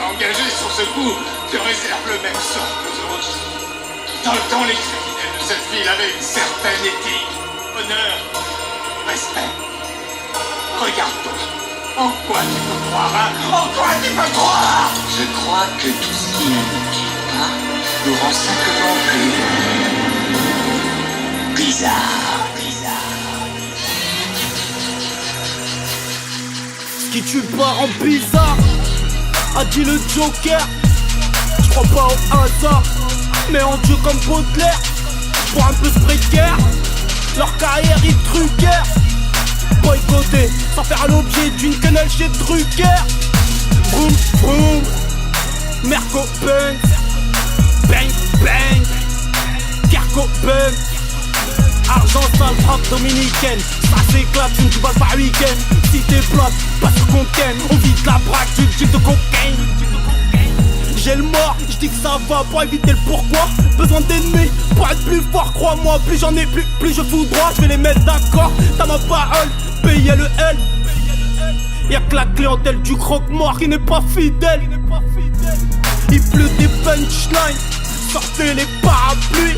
engagé sur ce coup te réserve le même sort qu'aux autres. Dans le temps, les criminels de cette ville avaient une certaine éthique, honneur, respect. Regarde-toi. En quoi tu peux croire, hein? En quoi tu peux croire? Je crois que tout ce qui ne nous tue pas nous rend simplement plus bizarre. Ce qui tue pas rend bizarre, a dit le Joker. Je crois pas au hasard, mais en Dieu comme Baudelaire. Pour un peu précaire, leur carrière est truquaire. Boycotté, sans faire l'objet d'une quenelle chez Drucker. Vroom vroom, Merco Benz, bang bang, Kerko Benz. Argent sale, frappe dominicaine. Ça s'éclate, une tu balles par week-end. Si t'es plate, pas sur qu'on ken. On vide la braque, du type de cocaine. J'ai le mort, j'dis que ça va pour éviter le pourquoi. Besoin d'ennemis pour être plus fort, crois-moi. Plus j'en ai plus je fous droit. Je vais les mettre d'accord, t'as ma parole. Payer le L. Y'a que la clientèle du croque-mort qui n'est pas fidèle. Il pleut des punchlines, sortez les parapluies.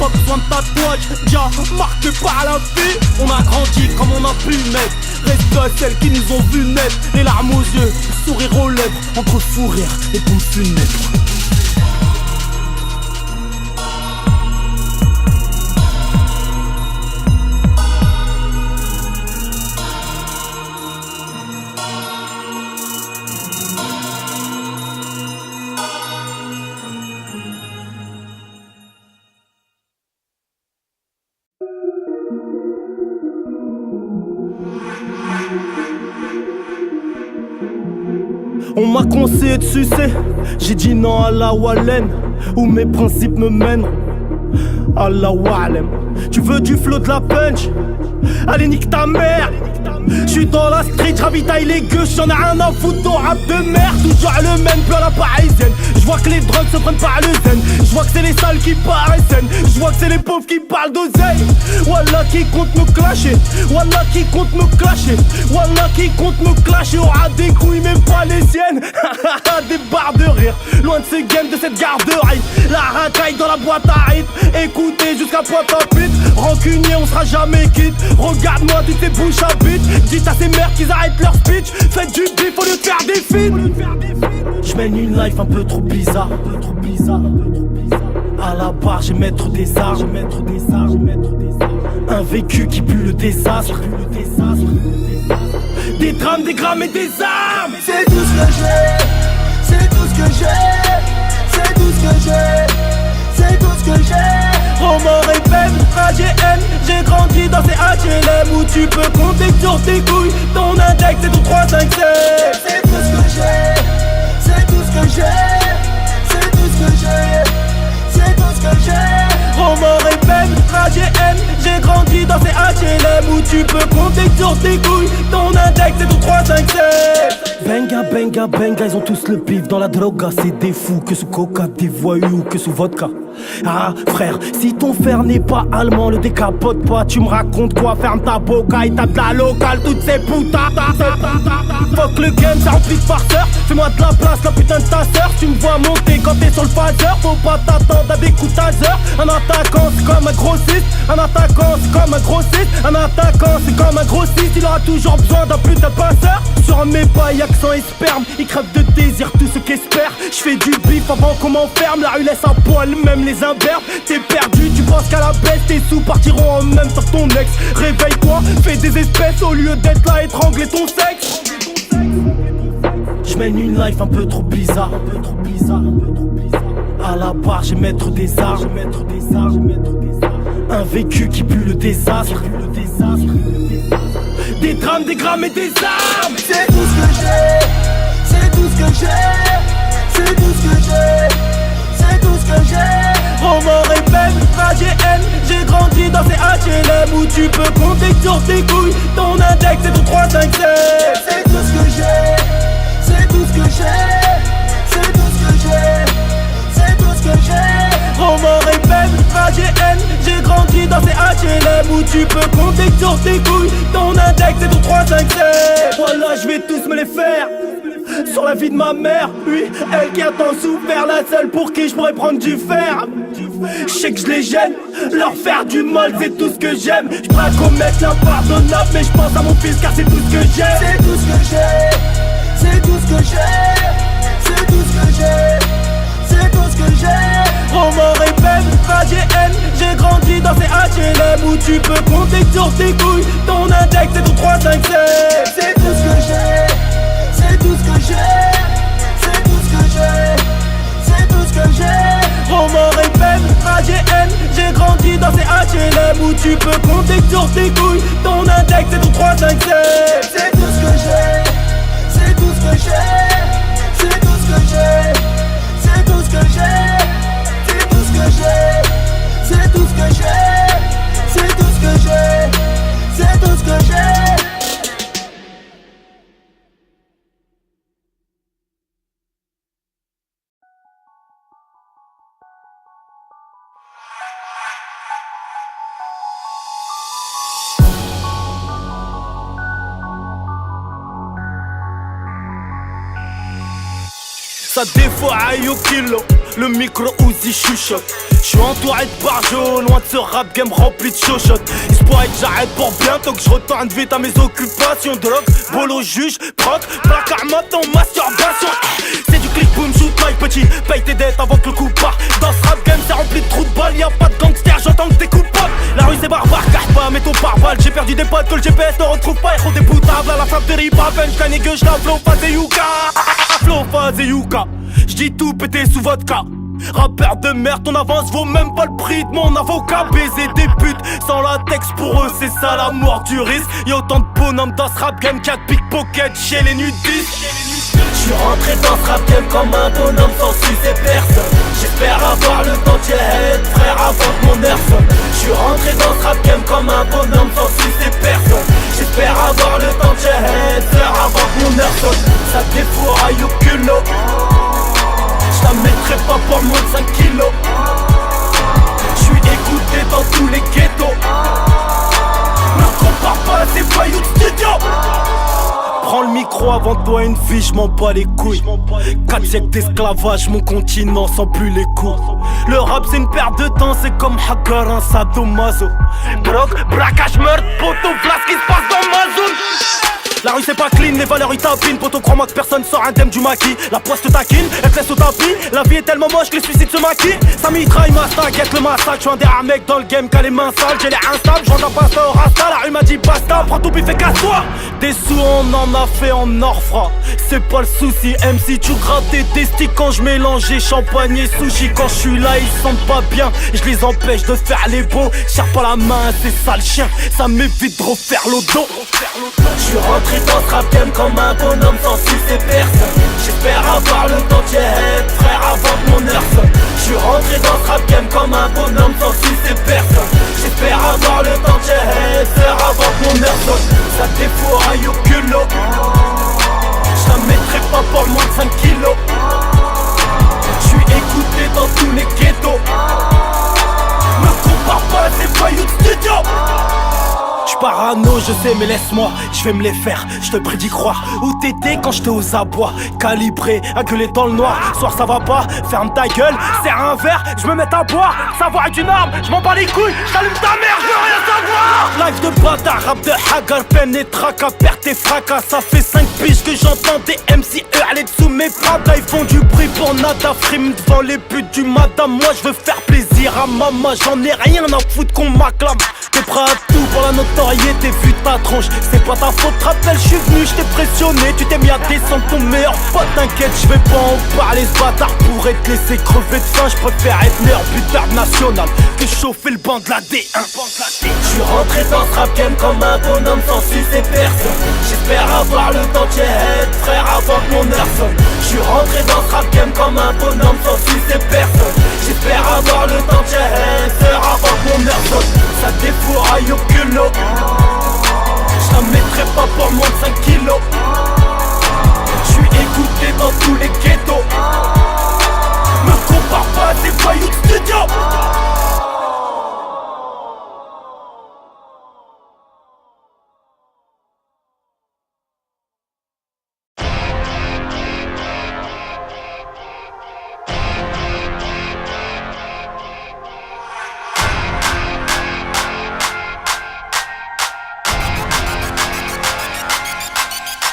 Pas besoin de tatouage, déjà marqué par la vie. On a grandi comme on a pu naître. Reste à celles qui nous ont vu naître. Les larmes aux yeux, sourire aux lèvres. Entre fou rire et pompes funèbres. On m'a conseillé de sucer, j'ai dit non à la Wallen, où mes principes me mènent. À la Wallen. Tu veux du flow de la punch? Allez nique ta mère. J'suis dans la street, j'ravitaille les gueux, j'en ai rien à foutre ton rap de merde. Toujours le même peu à la parisienne. J'vois que les drogues se prennent par le zen. J'vois que c'est les sales qui paraissent saines. J'vois que c'est les pauvres qui parlent d'oseille. Wallah qui compte me clasher. Wallah qui compte me clasher. Wallah qui compte me clasher. Aura des couilles même pas les siennes. Des barres de rire. Loin de ce game, de cette garderie. La racaille dans la boîte à rythme. Écoutez jusqu'à Pointe-à-Pitre. Rancunier on sera jamais quitte. Regarde-moi toutes tes bouches à bite. Dites à ces mères qu'ils arrêtent leur speech. Faites du bif au lieu de faire des films. J'mène une life un peu trop bizarre. À la barre j'ai maître des arts. Un vécu qui pue le désastre. Des drames, des grammes et des armes. C'est tout ce que j'ai. C'est tout ce que j'ai. C'est tout ce que j'ai. C'est tout ce que j'ai. Roman et peine, rage et haine. J'ai grandi dans ces HLM où tu peux compter sur tes couilles. Ton index c'est ton 3, 5, 7. C'est tout ce que j'ai. C'est tout ce que j'ai. C'est tout ce que j'ai. C'est tout ce que j'ai. Roman et peine, rage et haine. J'ai grandi dans ces HLM où tu peux compter sur tes couilles. Ton index c'est ton 3, 5, 7. Benga, benga, benga, ils ont tous le pif dans la droga. C'est des fous que sous coca, des voyous que sous vodka. Ah frère, si ton frère n'est pas allemand, le décapote pas. Tu me racontes quoi? Ferme ta boca et tape la locale, toutes ces putas. Fuck le game, c'est rempli de farceurs. Fais-moi de la place, la putain de ta sœur. Tu me vois monter quand t'es sur le phaser. Faut pas t'attendre à des coups de taser. Un attaquant c'est comme un grossiste. Un attaquant c'est comme un grossiste. Un attaquant c'est comme un grossiste. Il aura toujours besoin d'un putain de passeur. Sur mes pas y'a que sang et sperme. Ils crèvent de désir tous ceux qui espèrent. J'fais du bif avant qu'on m'enferme. La rue laisse à poil même les imberbes. T'es perdu, tu penses qu'à la baisse. Tes sous partiront en même temps que ton ex. Réveille-toi, fais des espèces au lieu d'être là étrangler ton sexe. J'mène une life un peu trop bizarre. À la barre j'ai maître des arts. Un vécu qui pue le désastre. Des drames, des grammes et des armes. C'est tout ce que j'ai. C'est tout ce que j'ai. C'est tout ce que j'ai. C'est tout ce que j'ai. Roman et peine, rage et haine. J'ai grandi dans ces HLM où tu peux compter sur tes couilles. Ton index c'est ton 3, 5, 7. C'est tout ce que j'ai. C'est tout ce que j'ai. C'est tout ce que j'ai. C'est tout ce que j'ai. Roman et peine, rage et haine. J'ai grandi dans ces HLM où tu peux compter sur tes couilles. Ton index c'est ton 3, 5, 7. Voilà je vais tous me les faire. sur la vie de ma mère. Oui, elle qui a tant souffert, la seule pour qui je pourrais prendre du fer. Je sais que je les gêne, leur faire du mal c'est tout ce que j'aime. Je prends à commettre l'impardonnable, mais je pense à mon fils car c'est tout ce que j'aime. C'est tout ce que j'ai, c'est tout ce que j'ai, c'est tout ce que j'ai, c'est tout ce que j'ai. Roman et peine, rage et haine, j'ai grandi dans ces HLM où tu peux compter sur tes couilles. Ton index c'est ton 3, 5, 7. C'est tout ce que j'ai, c'est tout ce que j'ai, c'est tout ce que j'ai, c'est tout ce que j'ai. Roman et peine, rage et haine, j'ai grandi dans ces HLM où tu peux compter sur tes couilles. Ton index c'est ton 3, 5, 7. C'est tout ce que j'ai, c'est tout ce que j'ai, c'est tout ce que j'ai, c'est tout ce que j'ai, c'est tout ce que j'ai, c'est tout ce que j'ai, c'est tout ce que j'ai, c'est tout ce que j'ai. Ça défaut aïe au kilo, le micro Uzi chuchote. J'suis entouré de barjots, loin de ce rap game rempli de chochottes. Il se pourrait que j'arrête pour bientôt que je retourne vite à mes occupations. Drogue, bolo, juge, proc, placard maintenant, masturbation. C'est du click boom shoot my petit, paye tes dettes avant que le coup parte. Dans ce rap game c'est rempli de trous de balles, y'a pas de gangster, j'entends que t'es coupable. La rue c'est barbare, cache pas, mets ton pare-balles. J'ai perdu des potes que le GPS ne retrouve pas. Héros déboutable à la frappe de rip à peine, j'gagne et que j'la flow, phase et yuka. Flow, phase et yuka. J'dis tout pété sous vodka. Rappeur de merde, ton avance vaut même pas le prix de mon avocat. Baiser des putes sans latex pour eux, c'est ça la mort du risque. Y'a autant de bonhommes dans ce rap game qu'il y a de pickpocket chez les nudistes. J'suis rentré dans ce rap game comme un bonhomme sans sucer personne. J'espère avoir le temps de head, frère, avant que mon heure sonne. J'suis rentré dans ce rap game comme un bonhomme sans sucer personne. J'espère avoir le temps de head, frère, avant que mon heure sonne. Ça défouraille au culot. J'la mettrai pas pour moins de 5 kilos. J'suis écouté dans tous les ghettos. Ne compare pas à ces voyous de studio. Prends le micro avant toi une fille, j'm'en bats les couilles. 4 siècles d'esclavage, mon continent sans plus les coups. Le rap c'est une perte de temps, c'est comme hacker, un sadomaso. Drogue, braquage, meurtre, poteau, voilà ce qui se passe dans ma zone. La rue c'est pas clean, les valeurs ils tapinent. Poto crois-moi que personne sort indemne du maquis. La poisse te taquine, elle te laisse au tapis. La vie est tellement moche que les suicides se maquillent. Ça mitraille ma stack, guette le massacre. J'suis un des rares mecs dans le game qui a les mains sales. J'ai les instables, j'vends un pasta au rasta. La rue m'a dit basta, prends ton bif et casse-toi. Des sous on en a fait en orfra. C'est pas le souci, MC tu grattais des sticks quand j'mélangeais champagne et sushi. Quand j'suis là ils sentent pas bien, j'les empêche de faire les beaux. Cherche pas la main, c'est ça le chien. Ça m'évite de refaire l'auto. J'suis rentré dans ce rap game comme un bonhomme sans sucer personne. J'espère avoir le temps de head, frère, avant que mon heure sonne. J'suis rentré dans ce rap game comme un bonhomme sans sucer personne. J'espère avoir le temps de head, frère, avant que mon heure sonne. Ça défouraille au culot. J'la mettrai pas pour moins de 5 kilos. J'suis écouté dans tous les ghettos. Ne compare pas à ces voyous de studio. J'suis parano, je sais mais laisse-moi, j'vais me les faire, j'te prie d'y croire. Où t'étais quand j'étais aux abois, calibré, acculé dans le noir. Soir ça va pas, ferme ta gueule, serre un verre, j'me mets à boire. Savoir est une arme, j'm'en bats les couilles, j'allume ta mère, j'veux rien savoir. Live de bâtard, rap de hagar, peine et tracas, perte et fracas. Ça fait 5 piges que j'entends des MC hurler sous mes pradas. Ils font du bruit pour nada, frime devant les putes du madame. Moi j'veux faire plaisir à maman, j'en ai rien à foutre qu'on m'acclame. T'es prêt à tout pour la notoriété, vu ta tronche. C'est pas ta faute, rappelle, j'suis venu, j't'ai pressionné. Tu t'es mis à descendre ton meilleur pote, t'inquiète, j'vais pas en parler. Ce bâtard pourrait te laisser crever de faim. J'préfère être meilleur buteur national que chauffer le banc de la D1. J'suis rentré dans ce rap game comme un bonhomme sans sucer personne. J'espère avoir le temps de head, frère, avant que mon heure sonne. J'suis rentré dans ce rap game comme un bonhomme sans sucer personne. J'espère avoir le temps de head, frère, avant que mon heure sonne. Ça défouraille au culot. J'la mettrai pas pour moins de 5 kilos. J'suis écouté dans tous les ghettos. Me compare pas à des voyous de studio.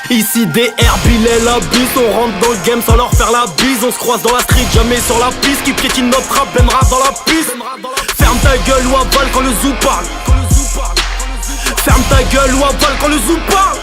Ici DR, Billet, la bise, on rentre dans le game sans leur faire la bise. On se croise dans la street, jamais sur la piste. Qui piétine notre rap, Ben rap dans la piste. Ferme ta gueule ou avale quand le zoo parle. Ferme ta gueule ou avale quand le zoo parle.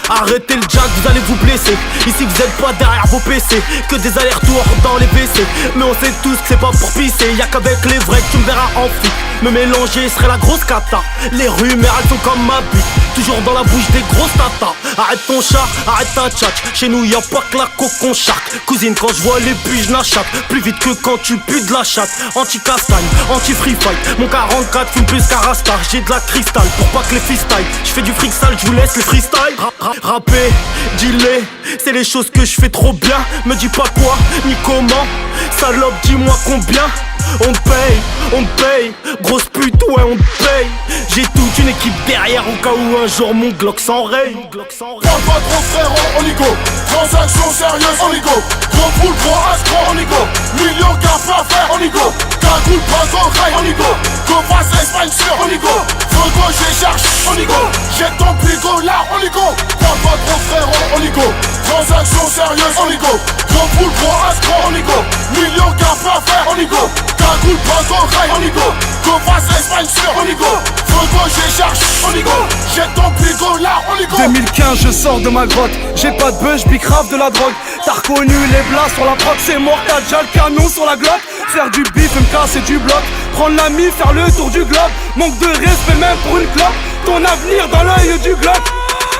Arrêtez le jack, vous allez vous blesser. Ici vous êtes pas derrière vos PC. Que des allers-retours dans les PC. Mais on sait tous que c'est pas pour pisser. Y'a qu'avec les vrais que tu me verras en flic. Me mélanger serait la grosse cata. Les rumeurs elles sont comme ma bite. Toujours dans la bouche des grosses tatas. Arrête ton chat, arrête ta tchatch. Chez nous y'a pas que la coque qu'on charque. Cousine quand je vois les puits je n'achète. Plus vite que quand tu pues de la chatte. Anti-castagne, anti-free fight. Mon 44 fume plus qu'un rasta. J'ai de la cristal pour pas que les freestyle. Je fais du fric sale, je vous laisse les freestyle. Rapper, dealer, c'est les choses que je fais trop bien. Me dis pas quoi, ni comment. Salope, dis-moi combien. On te paye, grosse pute, ouais on te paye. J'ai toute une équipe derrière au cas où un jour mon Glock s'enraye. Parle pas trop frérot, on y go. Transaction sérieuse, on y go. Gros poule, gros as, gros on y go. Millions cafés à faire, on y go. Cagoule, braco, rail, on y go. Go face Espagne sur, on y go. Feu gauche et charge, on y go. Jette ton pligo là, on y go. Parle pas trop frérot, on y go. Transaction sérieuse, on y go. Gros poule, gros as, gros on y go. Millions cafés à faire, on y go. Cagoule, braco, rail, on y go. Go face Espagne sur, on y go. Feu gauche et charge, on y go. Jette ton pligo là, on y go. 2015 je sors de ma grotte. J'ai pas de buzz, j'pique grave de la drogue. T'as reconnu les blas sur la proc, c'est mort. T'as déjà le canon sur la glotte. Faire du bif, me casser du bloc. Prendre la mie, faire le tour du globe. Manque de respect même pour une clope. Ton avenir dans l'œil du globe.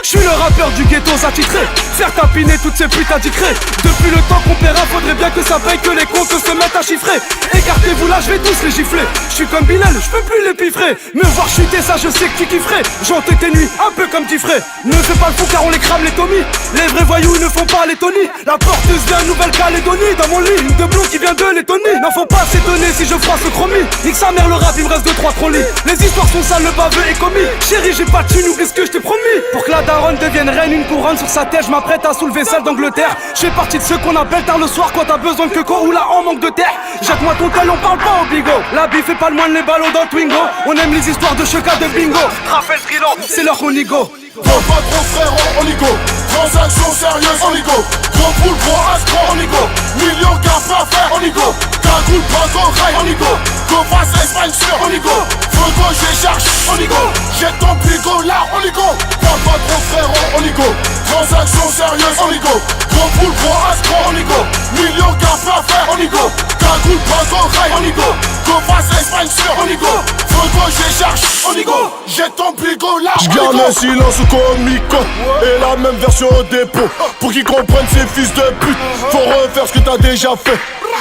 J'suis le rappeur du ghetto attitré. Faire tapiner toutes ces putes indicrées. Depuis le temps qu'on paiera, faudrait bien que ça paye que les comptes se mettent à chiffrer. Écartez-vous là, j'vais tous les gifler. J'suis comme Bilal, j'peux plus les piffrer. Me voir chuter, ça je sais que tu kifferais. J'entends tes nuits, un peu comme Diffray. Ne fais pas le fou car on les crame les Tommy. Les vrais voyous ne font pas les Tony. La porteuse vient Nouvelle-Calédonie. Dans mon lit, une de blond qui vient de Lettonie. N'en faut pas s'étonner si je froisse le chromie. Nique sa mère le rap, il me reste 2-3 trolleys. Les histoires sont sales, le baveux est commis. Chérie, j'ai pas de thune, oublie ce que je t'ai promis. Pour que la daronne devienne reine, une couronne sur sa tête, je m'apprête à soulever celle d'Angleterre. Je fais partie de ceux qu'on appelle tard le soir quand t'as besoin de queco ou là en manque de terre. Jette-moi ton tel, on parle pas au bigot. La bif fait pas le moins les ballons dans Twingo. On aime les histoires de cheka de bingo. Raphaël Trilan, c'est leur qu'on y go. Parle pas trop frérot, on y go. Transaction sérieuse, on y go. Gros poule, gros as, gros on y go. Millions cafés à faire, on y go. Cagoule, braco, rail, on y go. Go face Espagne sur, on y go. Feu gauche et charge, on y go. Jette ton pligo là, on y go. Parle pas trop frérot, on y go. Transaction sérieuse, on y go. Gros poule, gros as, gros on y go. Millions cafés à faire, on y go. Cagoule, braco, rail, on y go. Go face Espagne sur, on y go. Feu gauche et charge, on y go. Jette ton pligo là, on y go. J'garde le silence au comico et la même version au dépôt. Pour qu'ils comprennent ces fils de pute, faut refaire ce que t'as déjà fait.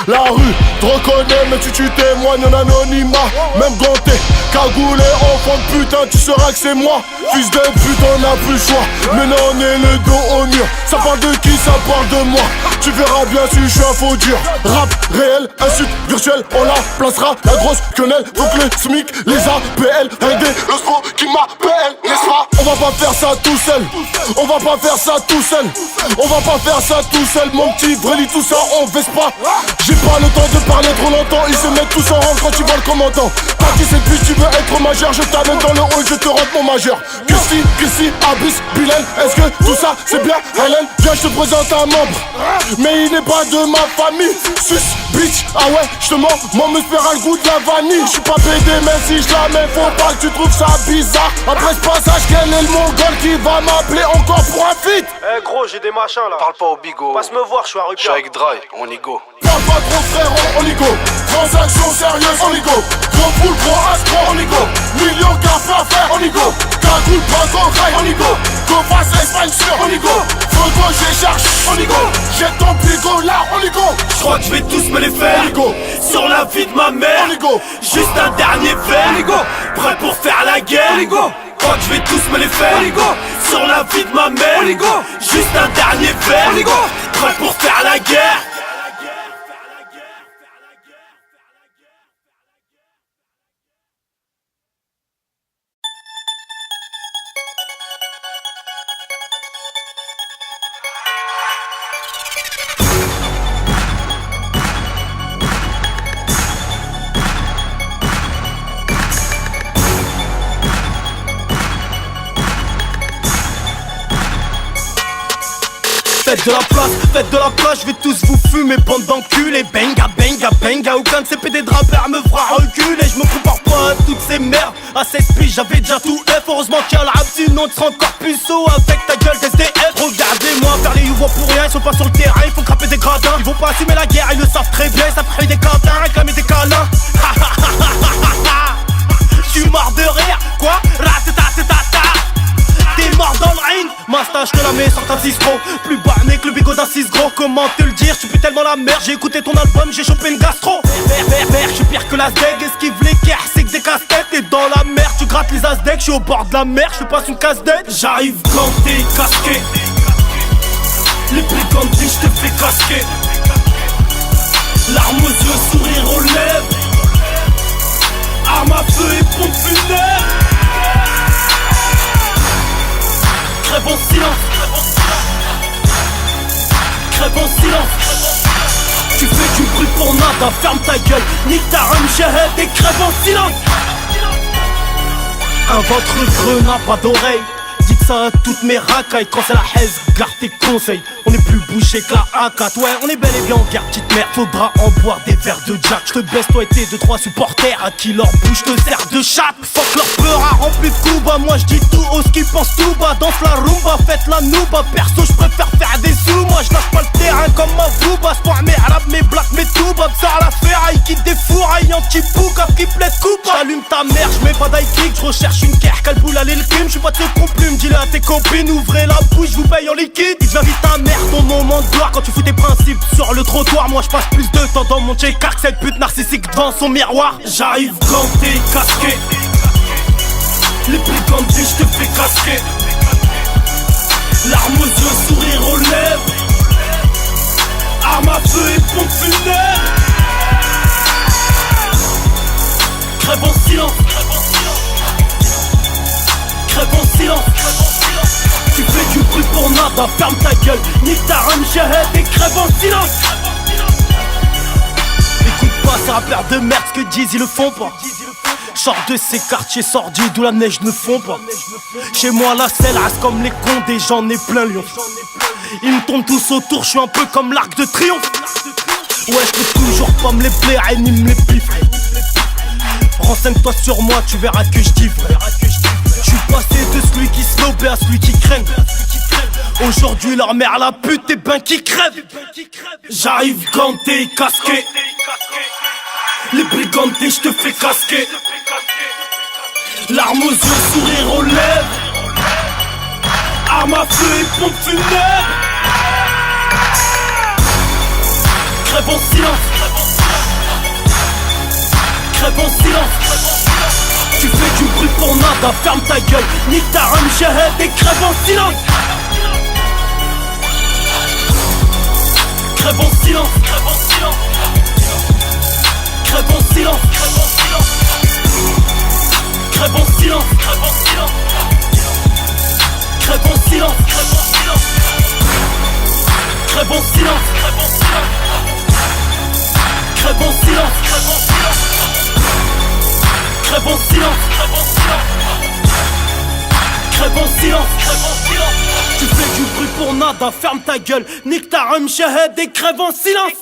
La rue te reconnaît mais tu témoignes en anonymat. Même ganté, cagoulé, enfant de putain, tu sauras que c'est moi. Fils de pute, on a plus le choix. Maintenant on est le dos au mur. Ça parle de qui, ça parle de moi. Tu verras bien si je suis un faux dur. Rap réel, insulte virtuelle, on la placera. La grosse quenelle, donc le SMIC, les APL, RD, le SPO qui m'appelle, n'est-ce pas? On va pas faire ça tout seul. On va pas faire ça tout seul. On va pas faire ça tout seul. Mon petit Vreli, tout ça on baisse pas. J'ai pas le temps de parler trop longtemps. Ils se mettent tous en rang quand tu vois le commandant. T'as dit cette bitch, tu veux être majeur. Je t'amène dans le hall, je te rentre mon majeur. Chrissy, Abyss, Bilal. Est-ce que tout ça c'est bien? Helen, viens, je te présente un membre. Mais il n'est pas de ma famille. Sus, bitch, ah ouais, je te mens. Mon muscle perd le goût de la vanille. Je suis pas pédé, mais si je la mets, faut pas que tu trouves ça bizarre. Après ce passage, quel est le mongol qui va m'appeler encore pour un feat? Eh gros, j'ai des machins là. Parle pas au bigot. Passe me voir, je suis à Rupia. avec Dry, on y go. Parle pas trop frérot, on y go. Transaction sérieuse, on y go. Gros poule, gros as, gros on y go. Millions cafés à faire, on y go. Cagoule, braco, rail, on y go. Go face Espagne sur, on y go. Feu gauche et charge, on y go. Jette ton pligo là, on y go. J'crois que j'vais tous me les faire, On y go. sur la vie de ma mère, On y go. juste un dernier verre, On y go. prêt pour faire la guerre, On y go. Crois que j'vais tous me les faire, On y go. sur la vie de ma mère, On y go. juste un dernier verre, On y go. prêt pour faire la guerre. faites de la place, je vais tous vous fumer bande d'enculés. Benga, benga, benga, aucun de ces PD de rappeurs me fera reculer. Je me compare pas à toutes ces merdes, à 16 piges j'avais déjà tout F. Heureusement qu'il y a le rap, sinon tu seras encore plus haut avec ta gueule d'SDF. Regardez-moi faire les youvois pour rien, ils sont pas sur le terrain, ils font craper des gradins. Ils vont pas assumer la guerre, ils le savent très bien, ils savent créer des câlins, réclamer des câlins. J'suis mort de rire, quoi? Ratatatata. T'es mort dans le ring, ma stage que la mets sur un 6 gros. Plus barné que le bigot d'un 6 gros. Comment te le dire, tu plus tellement la merde. J'ai écouté ton album, j'ai chopé une gastro. Merde, j'suis pire que la Zdeg. Esquive les guerres, c'est que des casse-têtes. T'es dans la merde, tu grattes les Azdecs. J'suis au bord de la mer, j'fais pas une casse-tête. J'arrive quand t'es casqué. Les brigands disent j'te fais casquer. Larmes aux yeux, sourire aux lèvres. Arme à feu et pompe funèbre. Crève en silence. Crève en silence. Tu fais du bruit pour nada, ferme ta gueule. Nique ta rhum, shahed et crève en silence. Un ventre creux n'a pas d'oreille. Dites ça à toutes mes racailles. Quand c'est la haise, garde tes conseils. On est plus bouché que la A4. Ouais, on est bel et bien en guerre, petite merde. Faudra en boire des verres de Jack. J'te baisse toi et tes 2-3 supporters à qui leur bouche te sert de chatte. Fuck leur peur à rempli de coups bas. Moi j'dis tout haut, ce qui pense tout bas. Danse la rumba, faites la nouba. Perso j'préfère faire des sous. Moi j'lâche pas le terrain comme ma bouba. Sport mes arabes, mes blacks, mes toubabs. Sors la ferraille, quitte des fourrailles. En petit pouc, qui plaît coupe. J'allume ta mère, j'mets pas d'high kick. J'recherche une guerre, calboule à l'elkim. J'suis pas de ce complume, dis-le à tes copines. Ouvrez la bouche, j'vous paye en liquide. Il devient vite ta mère, ton moment de gloire. Quand tu fous tes principes sur le trottoir. Moi j'passe plus de temps dans mon check-car que cette pute narcissique devant son miroir. J'arrive quand t'es casqué. Les brigands disent j'te fais casquer. Larmes aux yeux, sourire aux lèvres. Arme à feu et pompe funèbre. Crève en silence. Crève en silence. Tu fais du bruit pour nada, ferme ta gueule. Nique ta rhum, shahed et crève en silence. Écoute pas ces rappeurs de merde, ce que disent ils le font pas. Sors de ces quartiers sordides où la neige ne fond pas. Chez moi la selle reste comme les cons et j'en ai plein Lyon. Ils me tombent tous autour, je suis un peu comme l'Arc de Triomphe. Ouais, je peux toujours pas me les plaire et ni me les piffrer. Renseigne-toi sur moi, tu verras que je dis vrai. Je suis passé de celui qui snobait à celui qui craigne. Aujourd'hui leur mère la pute et ben qui crève. J'arrive quand t'es casqué. Les brigands disent j'te fais casquer. Larmes aux yeux, sourire aux lèvres. Arme à feu et pompe funèbre. Crève en silence. Crève en silence. Tu fais du bruit pour nada, ferme ta gueule. Nique ta rhum, shahed et crève en silence. Crève en silence. Crève en silence. Crève en silence. Crève en silence. Crève en silence. Crève en silence. Crève en silence. Crève en silence. Tu fais du bruit pour nada, ferme ta gueule. Nique ta rhum, shahed et crève en silence.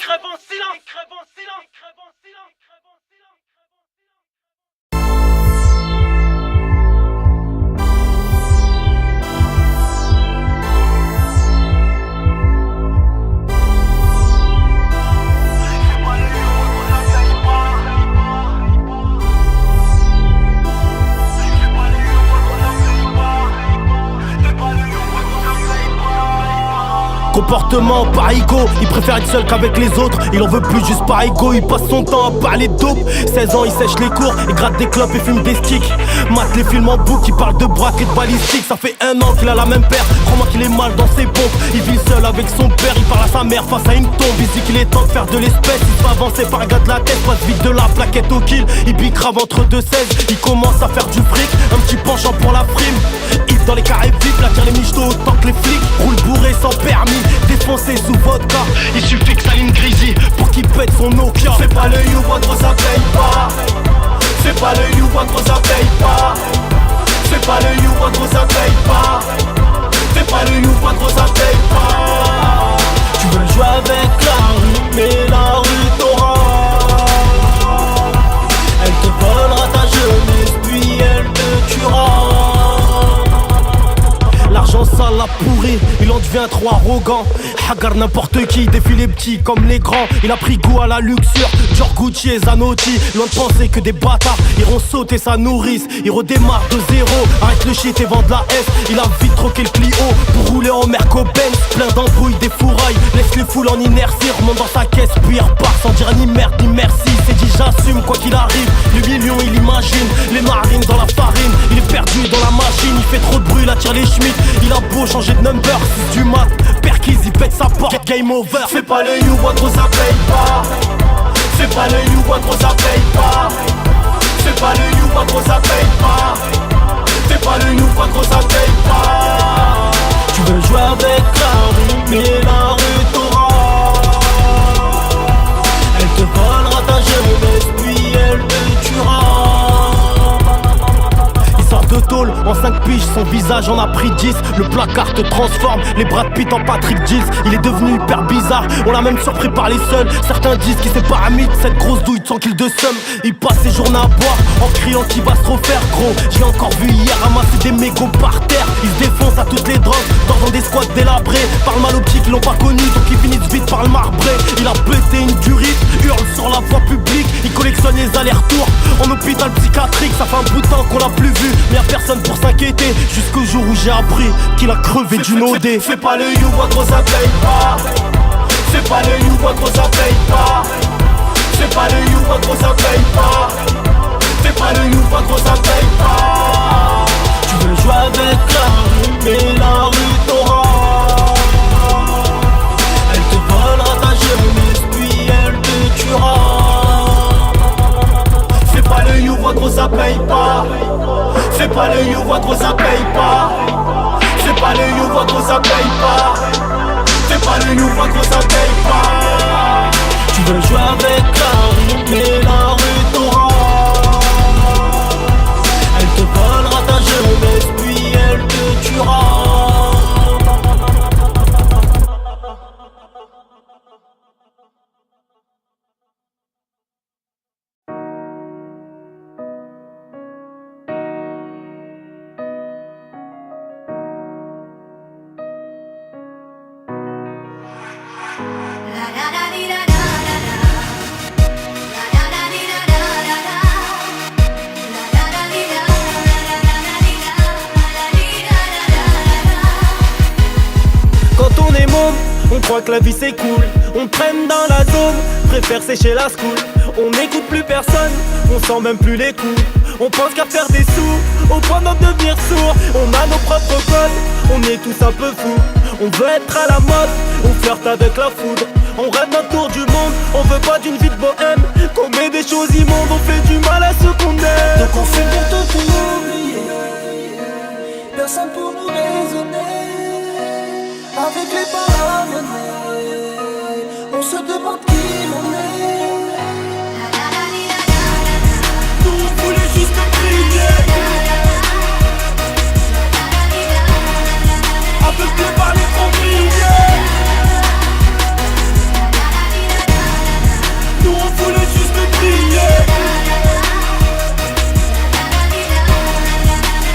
Comportement par ego, il préfère être seul qu'avec les autres. Il en veut plus juste par ego, il passe son temps à parler de dope. 16 ans il sèche les cours, il gratte des clopes et fume des sticks. Mate les films en boucle, il parle de braque et de balistique. Ça fait 1 an qu'il a la même paire, crois-moi qu'il est mal dans ses pompes. Il vit seul avec son père, il parle à sa mère face à une tombe. Il dit qu'il est temps de faire de l'espèce, il se fait avancer par gars de la tête. Passe vite de la plaquette au kill, il bicrave entre 2 16. Il commence à faire du fric, un petit penchant pour la frime. Hit dans les carrés vifs, la tire les michtos autant que les flics. Roule bourré sans permis, défoncé sous vodka. Il suffit que ça ligne grisi pour qu'il pète son Nokia. Fais pas le you, ça paye pas. Fais pas le you, ça paye pas. Fais pas le you, ça paye pas. Fais pas le you, ça paye pas. pourri, il en devient trop arrogant. Hagar n'importe qui, défie les petits comme les grands. Il a pris goût à la luxure, Dior, Gucci et Zanotti. Loin de penser que des bâtards iront sauter sa nourrice. Il redémarre de zéro, arrête le shit et vend de la S. Il a vite troqué le Clio pour rouler en Merco-Benz. Plein d'embrouilles, des fourrailles, laisse les foules en inertie. Remonte dans sa caisse puis il repart sans dire ni merde ni merci. C'est dit j'assume quoi qu'il arrive, le million il imagine. Les marines dans la farine, il est perdu dans la machine. Il fait trop de bruit, il attire les schmitts. Il a beau changer de number, 6 du mat, Perkis il pète sa porte, game over. Fais pas le you, trop ça paye pas. Fais pas le you, trop ça paye pas. Fais pas le you, trop ça paye pas. Fais pas le you, trop ça paye pas. Tu veux jouer avec la rue, mais la rue t'aura. Elle te volera ta jeunesse, puis elle te tuera. Sort de tôle, en 5 piges, son visage en a pris 10. Le placard te transforme, les bras de Pitt en Patrick Gilles. Il est devenu hyper bizarre, on l'a même surpris par les seuls. Certains disent qu'il s'est paramite, cette grosse douille sans qu'il de somme. Il passe ses journées à boire, en criant qu'il va se refaire gros. J'ai encore vu hier ramasser des mégots par terre. Il se défonce à toutes les drogues, dans des squats délabrés. Parle mal aux petits qui l'ont pas connu, donc ils finissent vite par le marbré. Il a pété une durite, hurle sur la voie publique. Il collectionne les allers-retours en hôpital psychiatrique. Ça fait un bout de temps qu'on l'a plus vu, mais y'a personne pour s'inquiéter. Jusqu'au jour où j'ai appris qu'il a crevé d'une OD. Fais pas le you, trop ça paye pas. Fais pas le you, trop ça paye pas. Fais pas le you, trop ça paye pas. Fais pas le you, trop ça paye pas. Tu veux jouer avec la rue, mais la rue t'aura. Elle te volera ta jeunesse, puis elle te tuera. Fais pas le you, trop ça paye pas. Fais pas le you, trop ça paye pas. Fais pas le you, trop ça paye pas. Fais pas le you, trop ça paye pas. Tu veux jouer avec la rue, mais la rue t'aura. Elle te volera ta jeunesse, puis elle te tuera. On croit que la vie c'est cool, on traîne dans la zone, préfère sécher la school. On n'écoute plus personne, on sent même plus les coups. On pense qu'à faire des sous, au point d'en devenir sourd. On a nos propres codes, on est tous un peu fous. On veut être à la mode, on flirte avec la foudre. On rêve d'un tour du monde, on veut pas d'une vie de bohème. Qu'on met des choses immondes, on fait du mal à ceux qu'on aime. Donc on fait pour tout oublier, personne pour nous raisonner. Avec les paroles, on se demande qui l'on est. Nous on voulait juste briller, aveuglés par les grands brillés. Nous on voulait juste briller.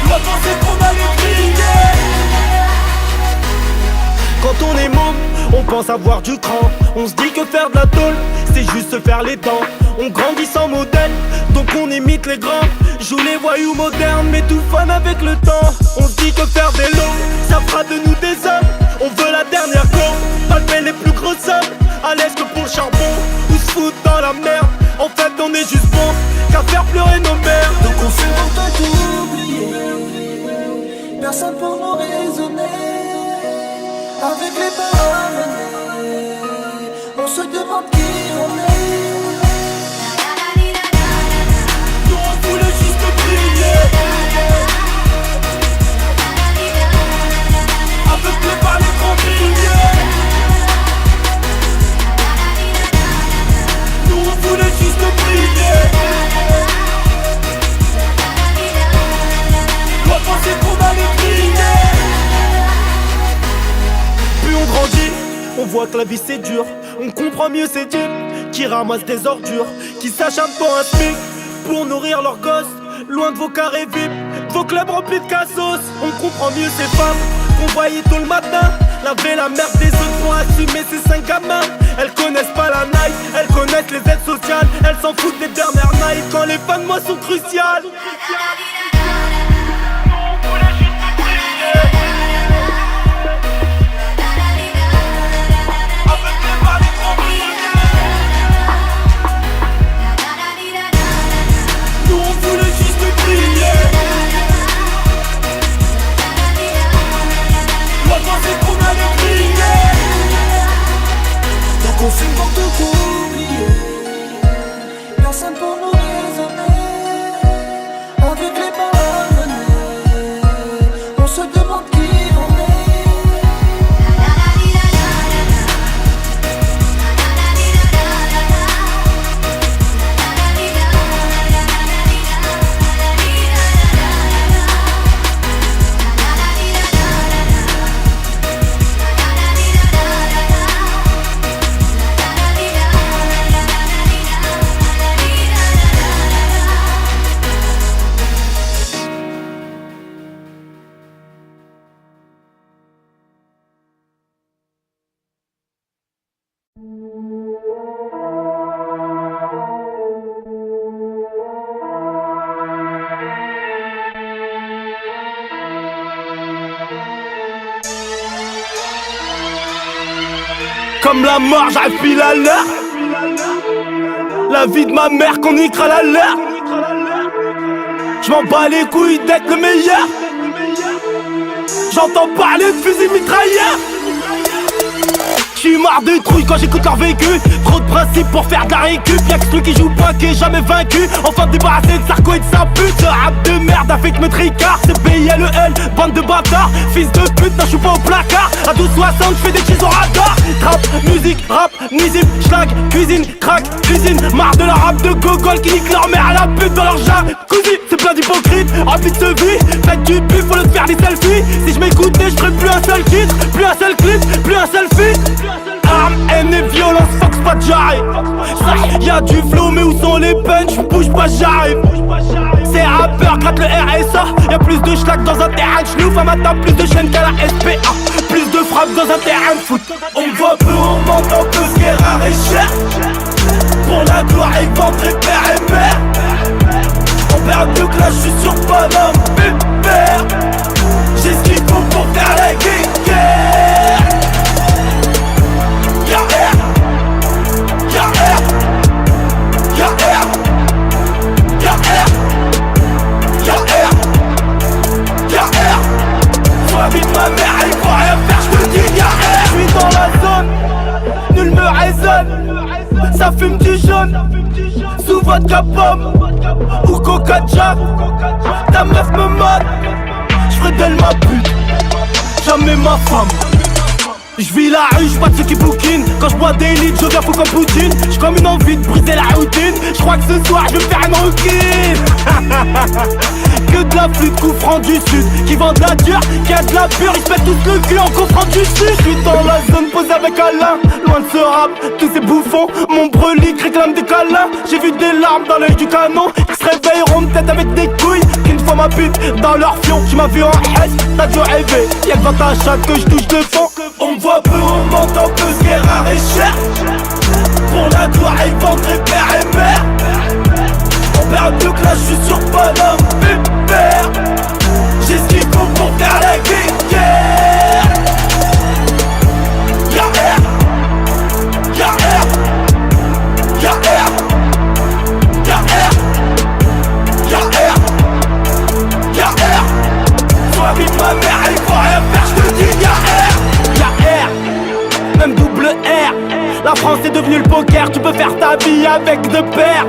La pensée qu'on allait briller. Quand on est môme, on pense avoir du cran. On se dit que faire de la tôle, c'est juste se faire les dents. On grandit sans modèle, donc on imite les grands. Joue les voyous modernes, mais tout fun avec le temps. On se dit que faire des lots, ça fera de nous des hommes. On veut la dernière courbe, palper les plus grosses sommes. À l'aise que pour le charbon, ou se foutre dans la merde. En fait on est juste bon, qu'à faire pleurer nos mères. Donc on fait pour tout oublier, personne pour nous raisonner. Avec les paroles, on se demande qui on est. Nous on voulait juste briller, aveuglés par les grands brillés. Nous on voulait juste briller. On pensait qu'on allait briller. Plus on grandit, on voit que la vie c'est dur. On comprend mieux ces types qui ramassent des ordures, qui s'acharnent pour un SMIC, pour nourrir leurs gosses. Loin de vos carrés VIP, de vos clubs remplis de cassos. On comprend mieux ces femmes convoyer tôt le matin. Laver la merde des autres pour assumer ces 5 gamins. Elles connaissent pas la night, elles connaissent les aides sociales. Elles s'en foutent des dernières nights quand les fins de mois sont cruciales. On fait n'importe quoi oublier. Personne pour nous raisonner. Avec les paroles menées, on se demande qui on Comme la mort, j'arrive pile à l'heure. La vie de ma mère qu'on y crale à l'heure. J'm'en bats les couilles d'être le meilleur. J'entends parler de fusils mitrailleurs. J'suis marre de trouilles quand j'écoute leur vécu. Trop de principes pour faire de la récup. Y'a que celui qui joue pas qui est jamais vaincu. Enfin débarrassé de Sarko et de sa pute. Ce rap de merde avec me tricard. C'est BILEL, bande de bâtards. Fils de pute, non j'suis pas au placard. À 12,60 j'fais des cheese au radar. Trap, musique, rap, nizip, schlag, cuisine, crack, cuisine. Marre de la rap de gogol qui nique leur mère à la pute dans leur jacuzzi. C'est plein d'hypocrites, rempli de ce vie. Faites du pub, faut le faire des selfies. Si j'm'écoutais, j'ferais plus un seul titre, plus un seul clip, plus un seul feat. Armes, haine et violence, fox pas j'arrive. Ça, y'a du flow mais où sont les punchs? Bouge pas j'arrive. Ces rappeurs grattent le RSA. Y'a plus de schlag dans un terrain de schnouf. Un matin plus de chaînes qu'à la SPA. Plus de frappe dans un terrain de foot. On voit peu, on m'entend peu, ce qui est rare et cher. Pour la gloire et ventre et père et mère. On perd deux classes, j'suis sur Paname, pépère. J'ai ce qu'il faut pour faire la guerre. Y'a R, y'a R, y'a R, y'a R, y'a R, y'a R. Sur la vie de ma mère, elle faut rien faire, j'te dis y'a R. J'suis dans la zone, nul me raisonne. Ça fume du jaune, sous vodka pomme ou coca jack. Ta meuf me mode, j'ferai d'elle ma pute, jamais ma femme. J'vis la rue, j'suis pas de ceux qui bouquinent. Quand j'bois des litres, je deviens fou comme Poutine. J'suis comme une envie de briser la routine. J'crois que ce soir je vais faire une routine. Que de la flûte, coup franc du sud. Qui vend de la dure, qui a de la pure. Ils se mettent tous le cul en coup franc du sud. J'suis dans la zone posée avec Alain. Loin de ce rap, tous ces bouffons. Mon brelique réclame des câlins. J'ai vu des larmes dans l'œil du canon. Ils se réveilleront peut-être avec des couilles. Qu'une fois ma pute dans leur fion. Tu m'as vu en S, t'as dû rêver. Y'a que dans ta chatte que j'touche de fond. On me voit peu, on m'entend peu, ce qui est rare et cher. Pour la gloire et ventre et père et mère. On perd deux classes, j'suis sur Paname, pépère. J'ai ce qu'il faut pour faire la guerre. Y'a R, y'a R, y'a R, y'a R, y'a R, y'a R. Sur la vie de ma mère, il faut rien faire, j'te dis y'a R. Même double R. La France est devenue le poker. Tu peux faire ta vie avec deux paires.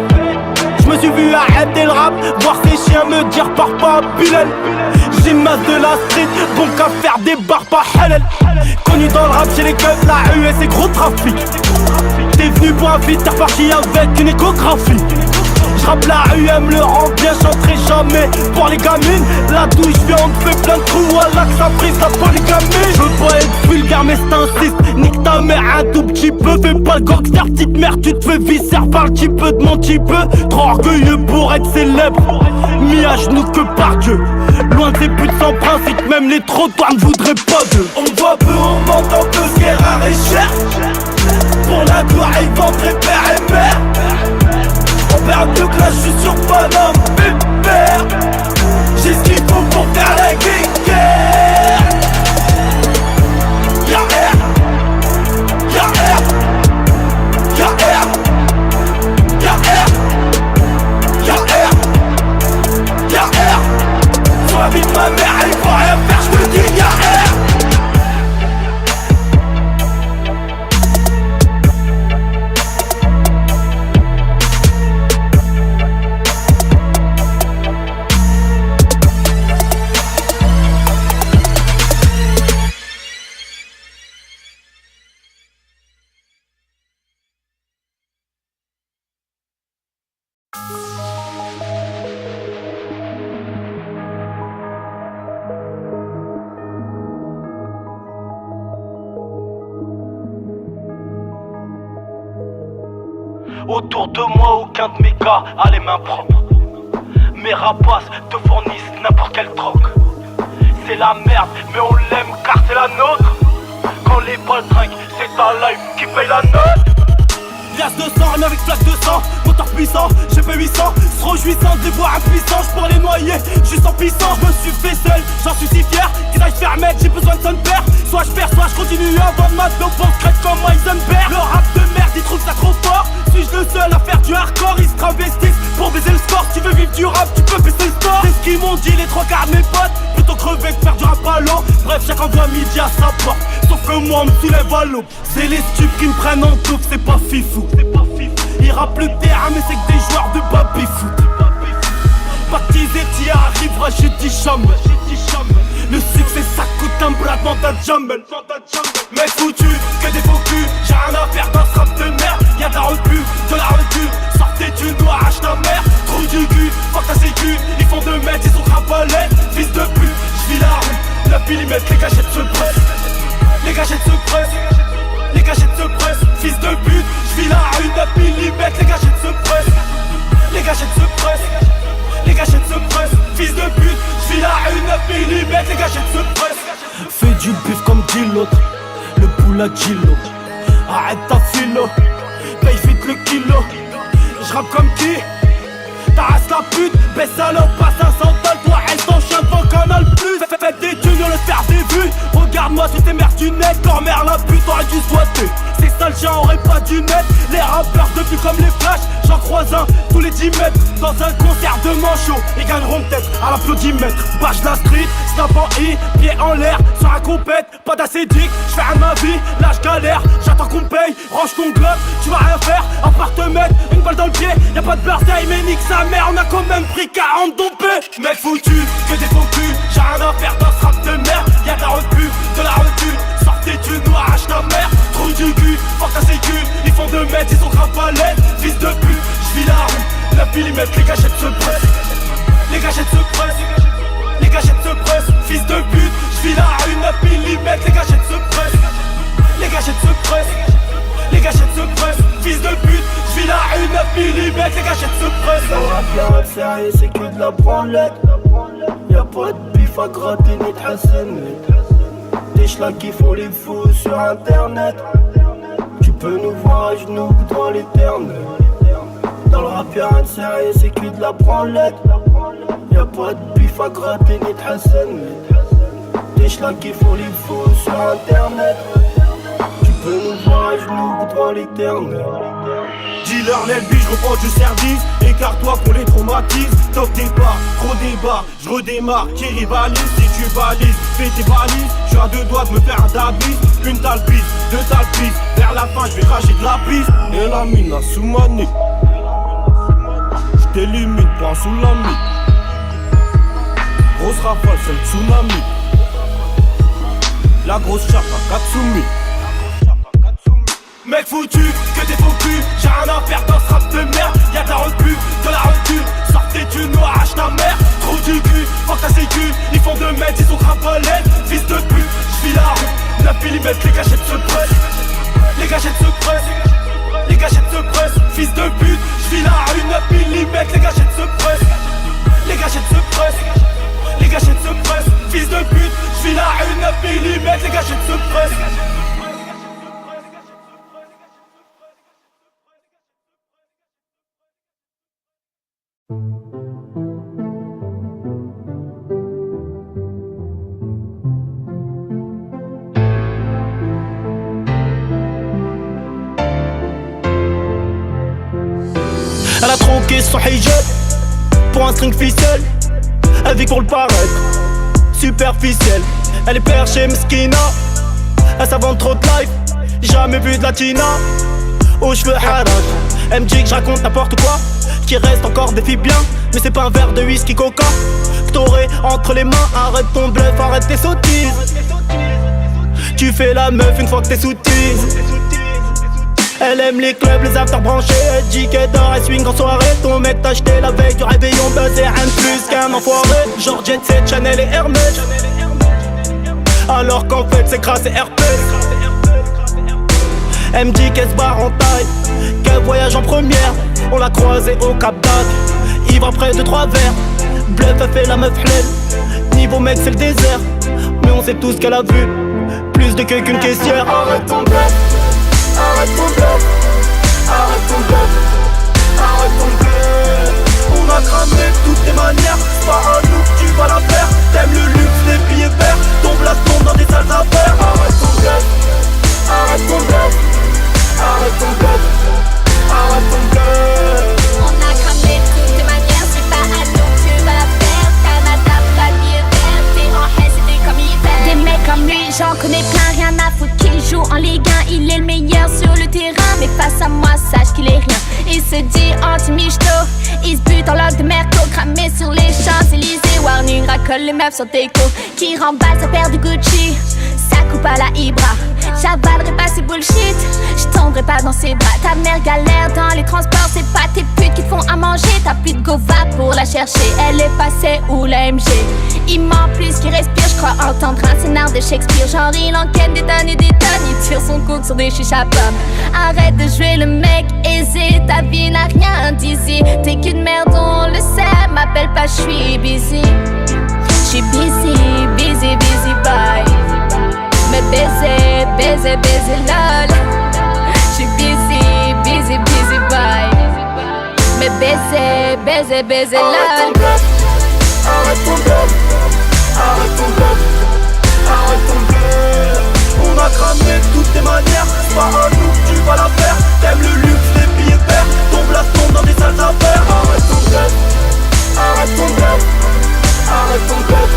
Je me suis vu arrêter le rap, voir ces chiens me dire pars pas Bilal. J'ai une masse de la street, bon qu'à faire des bars pas halal. Connu dans le rap chez les keufs, la rue et ses gros trafics. T'es venu pour un feat, t'es reparti avec une échographie. J'rappe la rue, elle me le rend bien, j'entrerai jamais pour les gamines. La douche vient, on te fait plein de trous, voilà que ça prise la polygamie. Je veux pas être vulgaire mais c'est insiste, nique ta mère un tout petit peu. Fais pas le gangster, petite mère, tu te fais visser par le petit peu de mon petit peu. Trop orgueilleux pour être célèbre, mis à genoux que par Dieu. Loin de ces putes sans principe, même les trottoirs ne voudraient pas d'eux. On me voit peu, on m'entend peu, ce qui est rare et cher. Pour la gloire, ils vendraient père et mère. On perd de classe, je suis sur Paname, pépère. J'ai ce qu'il faut pour faire la guerre. Y'a R, y'a R, y'a R, y'a R, y'a R, y'a R. Sur la vie de ma mère, elle faut rien faire, je te dis y'a R. Autour de moi, aucun de mes gars a les mains propres. Mes rapaces te fournissent n'importe quelle drogue. C'est la merde, mais on l'aime car c'est la nôtre. Quand les balles trinquent, c'est ta life qui paye la note. Glace de sang, rien avec flaque de sang, moteur puissant, j'ai fait 800, se réjouissant de les voir impuissants, j'pourrais les noyer, juste en puissant, je me suis fait seul, j'en suis si fier, qu'ils aillent faire mec, j'ai besoin de son père, soit je perds, soit je continue à vendre ma dope en crête comme Heisenberg. Le rap de merde, ils trouvent ça trop fort, suis-je le seul à faire du hardcore, ils se travestissent pour baiser le sport, si tu veux vivre du rap, tu peux baisser le sport. C'est ce qu'ils m'ont dit les trois quarts de mes potes, plutôt crever que faire du rap à l'eau, bref chacun voit midi à sa porte, sauf que moi on me soulève à l'aube. C'est les stupes qui me prennent en touffe, c'est pas fifou. Ils rappent le terrain mais c'est que des joueurs de baby-foot. Baptisé t'y arriveras, j'ai dit jamais. Le succès ça coûte un bras dans ta jungle. Mec foutu, que des faux culs, j'ai rien à faire dans ce rap de merde. Y'a de la repu, de la repu, sortez du noir, hache ta mère. Trou du cul, fuck ta sécu, ils font 2 mètres, ils sont crapalais. Fils de pute, j'vis la rue, 9 mm, les gâchettes se pressent. Les gâchettes se pressent. Les gâchettes se pressent, fils de pute, j'vis la rue 9 mm, les gâchettes se pressent. Les gâchettes se pressent, les gâchettes se pressent, fils de pute, j'vis la rue 9 mm, les gâchettes se pressent. Fais du bif comme dit l'autre, le poule à kilo. Arrête ta philo, paye vite le kilo. J'rappe comme qui? T'arrêtes la pute, baisse alors, passe un cental, toi reste ton chien devant Canal Plus. Faites des thunes, on le faire des vues. Regarde-moi si t'es merde du net, mère la pute, t'aurais dû souhaiter. Ces sales chiens auraient pas dû net. Les rappeurs devenus comme les flashs, j'en croise un tous les 10 mètres. Dans un concert de manchots, ils gagneront peut-être à l'applaudimètre. Bâche la street, snap en I, pied en l'air, sur un compète, pas d'acédique, j'fais rien de ma vie, là j'galère, j'attends qu'on paye, range ton globe, tu vas rien faire, à part te mettre une balle dans le pied, y'a pas de birthday mais nique sa mère, on a quand même pris 40 dompés. Mec foutu, que des faux culs, j'ai rien à faire dans ce rap de merde, y'a de la repu, de la repu, sortez du noir, hache ta mère, trou du cul, fuck ta sécu, ils font 2 mètres, ils sont crapalais, fils de pute, j'vis la rue, 9 mm, les gâchettes se pressent, les gâchettes se pressent. Les gâchettes se pressent, fils de pute, j'vis la rue 9 mm, les gâchettes se pressent. Les gâchettes se pressent, les gâchettes se pressent, fils de pute, j'vis la rue 9 mm, les gâchettes se pressent. Le rap y'a un sérieux, c'est que de la branlette. Y'a pas de bif à gratter ni de hassaner. Des schlags qui font les fous sur internet. Tu peux nous voir à genoux dans l'éternel. Dans le rap y'a un sérieux, c'est que de la branlette. Y'a pas de bif à gratter ni de hassaner. Des schlags qui font les fous sur internet. Tu peux nous voir à genoux devant l'éternel. Dealer, l'elbi, j'reprends du service. Écarte-toi qu'on les traumatise. Top départ, gros débat, j'redémarre. Qui rivalise, si tu balises, fais tes valises. J'suis à 2 doigts de me faire un dabis. Une talpise, 2 talpises. Vers la fin, j'vais cracher de la piste. Et la mine a sous ma nuque. J't'élimine, point sous la nuque. Grosse rafale, c'est le tsunami. La grosse chape à Katsumi. Mec foutu, que des faux culs, j'ai rien à faire dans ce rap de merde. Y'a de la repu, de la repu, sortez du noir, hache ta mère. Trou du cul, fuck ta sécu, ils font 2 mètres, ils sont crapalais. Fils de pute, j'vis la rue, 9 mm, les gâchettes se pressent. Les gâchettes se pressent, les gâchettes se pressent. Fils de pute, j'vis la rue, 9 mm, les gâchettes se pressent. Les gâchettes se pressent, les gâchettes se pressent. Fils de pute, j'vis la une 9 mm, les gâchettes se pressent. Elle a tronqué son hijab pour un string ficelle. Elle vit pour le paraître, superficielle. Elle est perchée mesquina, elle s'invente trop de life. Jamais vu de latina, aux cheveux haraj. Elle me dit que je raconte n'importe quoi, qu'il reste encore des filles bien. Mais c'est pas un verre de whisky coca que t'aurais entre les mains. Arrête ton bluff, arrête tes sottises. Tu fais la meuf une fois que t'es soutise. Elle aime les clubs, les afters branchés. Elle dit qu'elle dort, elle swing en soirée. Ton mec t'a acheté la veille du réveillon, buzzé rien de plus qu'un enfoiré. Genre Jet Set, Chanel et Hermès. Alors qu'en fait c'est grâce à Herpès. Elle me dit qu'elle se barre en taille, qu'elle voyage en première. On l'a croisée au Cap d'Agde, ivre après 2-3 verres. Bluff a fait la meuf hleine. Niveau mec c'est le désert, mais on sait tous qu'elle a vu plus de queue qu'une caissière. Arrête ton bluff, arrête ton bluff, arrête ton bluff, arrête ton bluff. On a cramé de toutes tes manières, c'est pas à nous que tu vas la faire. T'aimes le luxe, les billets verts, ton blast tombe dans des sales affaires. Arrête ton bluff, arrête ton bluff, arrête ton bluff, arrête ton bluff. On a cramé de toutes tes manières, c'est pas à nous que tu vas la faire. Canada, pas de billets verts, t'es en haine, c'était comme hiver. Des mecs comme lui, j'en connais plein, rien à foutre qu'il joue en Ligue 1. Il est le meilleur sur le terrain, mais face à moi, sache qu'il est rien. Il se dit anti-michto, il se bute en loque de merco, cramé sur les Champs-Élysées. Warning, racole les meufs sur tes coups, qui remballe sa paire de Gucci. Ça coupe à la Ibra, j'avalerai pas ces bullshit, j'tomberai pas dans ses bras. Ta mère galère dans les transports, c'est pas tes putes qui te font à manger. T'as plus de go, va pour la chercher, elle est passée où la MG. Il ment plus qu'il respire, j'crois entendre un scénar de Shakespeare. Genre il enquête des tonnes et des tonnes, il tire son coke sur des chicha pommes. Arrête de jouer le mec aisé, ta vie n'a rien d'ici. T'es qu'une merde, on le sait, m'appelle pas, j'suis busy. J'suis busy, busy, busy boy. Mais baiser, baiser, baiser lol. J'suis busy, busy, busy boy. Mais baiser, baiser, baiser lol. Arrête ton bluff, arrête ton bluff, arrête ton bluff, arrête ton bluff. On a cramé de toutes tes manières, c'est pas à nous que tu vas la faire. T'aimes le luxe, les billets verts, ton blast tombe dans des sales affaires. Arrête ton bluff, arrête ton bluff, arrête ton bluff,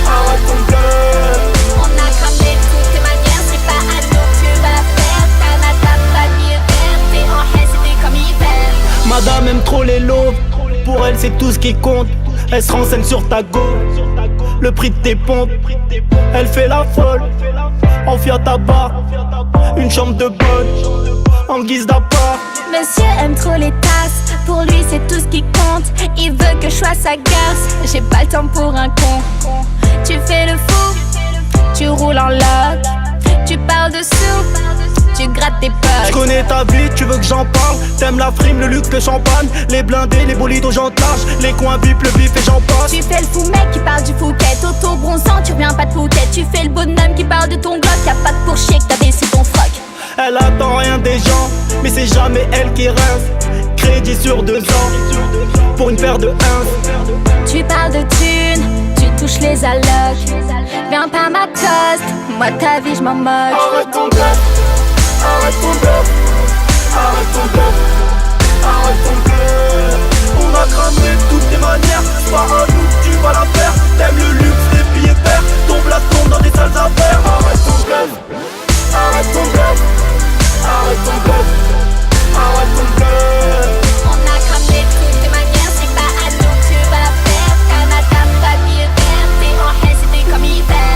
arrête ton bluff. On a cramé de toutes tes manières, c'est pas à nous que tu vas la faire. Canada, pas de billets verts, t'es en haine, c'était comme hiver. Madame aime trop les loaves, pour elle c'est tout ce qui compte. Elle se renseigne sur ta go, le prix de tes pompes. Elle fait la folle, en Fiat à bar, une chambre de bonne, en guise d'appart. Monsieur aime trop les tasses, pour lui c'est tout ce qui compte. Il veut que je sois sa garce, j'ai pas le temps pour un con. Tu fais le fou, tu roules en loc, tu parles de sous, tu grattes tes poches. J'connais ta vie, tu veux que j'en parle. T'aimes la frime, le luxe, le champagne, les blindés, les bolides aux jantes larges, les coins bip, le bif et j'en passe. Tu fais le fou mec qui parle du Phuket, auto bronzant, tu reviens pas de Phuket. Tu fais le bonhomme qui parle de ton glock, y'a pas de pour chier que t'as baissé ton froc. Elle attend rien des gens, mais c'est jamais elle qui rince. Crédit sur 2 ans, pour une paire de 1. Tu parles de thunes, tu touches les allocs. Viens pas ma toast, moi ta vie j'm'en moque. Arrête ton bluff, arrête ton bluff, arrête ton bluff, arrête ton bluff. On a cramé de toutes tes manières, c'est pas à nous que tu vas la faire. T'aimes le luxe, les billets verts, ton blast tombe dans des sales affaires. Arrête ton bluff, arrête ton bluff, arrête ton bluff, arrête ton bluff. On a cramé de toutes tes manières, c'est pas à nous que tu vas la faire. Canada, pas de billets verts, t'es en haine, c'était comme hiver.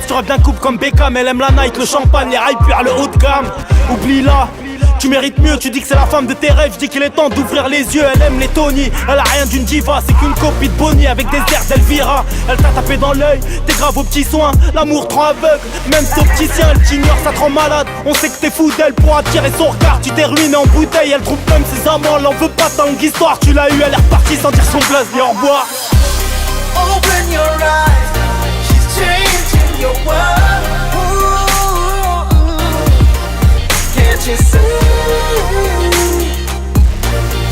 Tu auras bien coupe comme Beckham, elle aime la night, le champagne, les rails purs, le haut de gamme. Oublie-la, tu mérites mieux, tu dis que c'est la femme de tes rêves, je dis qu'il est temps d'ouvrir les yeux. Elle aime les Tony, elle a rien d'une diva, c'est qu'une copie de Bonnie avec des airs d'Elvira. Elle t'a tapé dans l'œil, t'es grave aux petits soins, l'amour te rend aveugle, même si opticien elle t'ignore, ça te rend malade. On sait que t'es fou d'elle pour attirer son regard, tu t'es ruiné en bouteille, elle trouve même ses amants, elle en veut pas ta longue histoire. Tu l'as eu, elle est repartie sans dire son blaze, ni au revoir. Open your eyes, she's changing your world. Ooh, can't you see?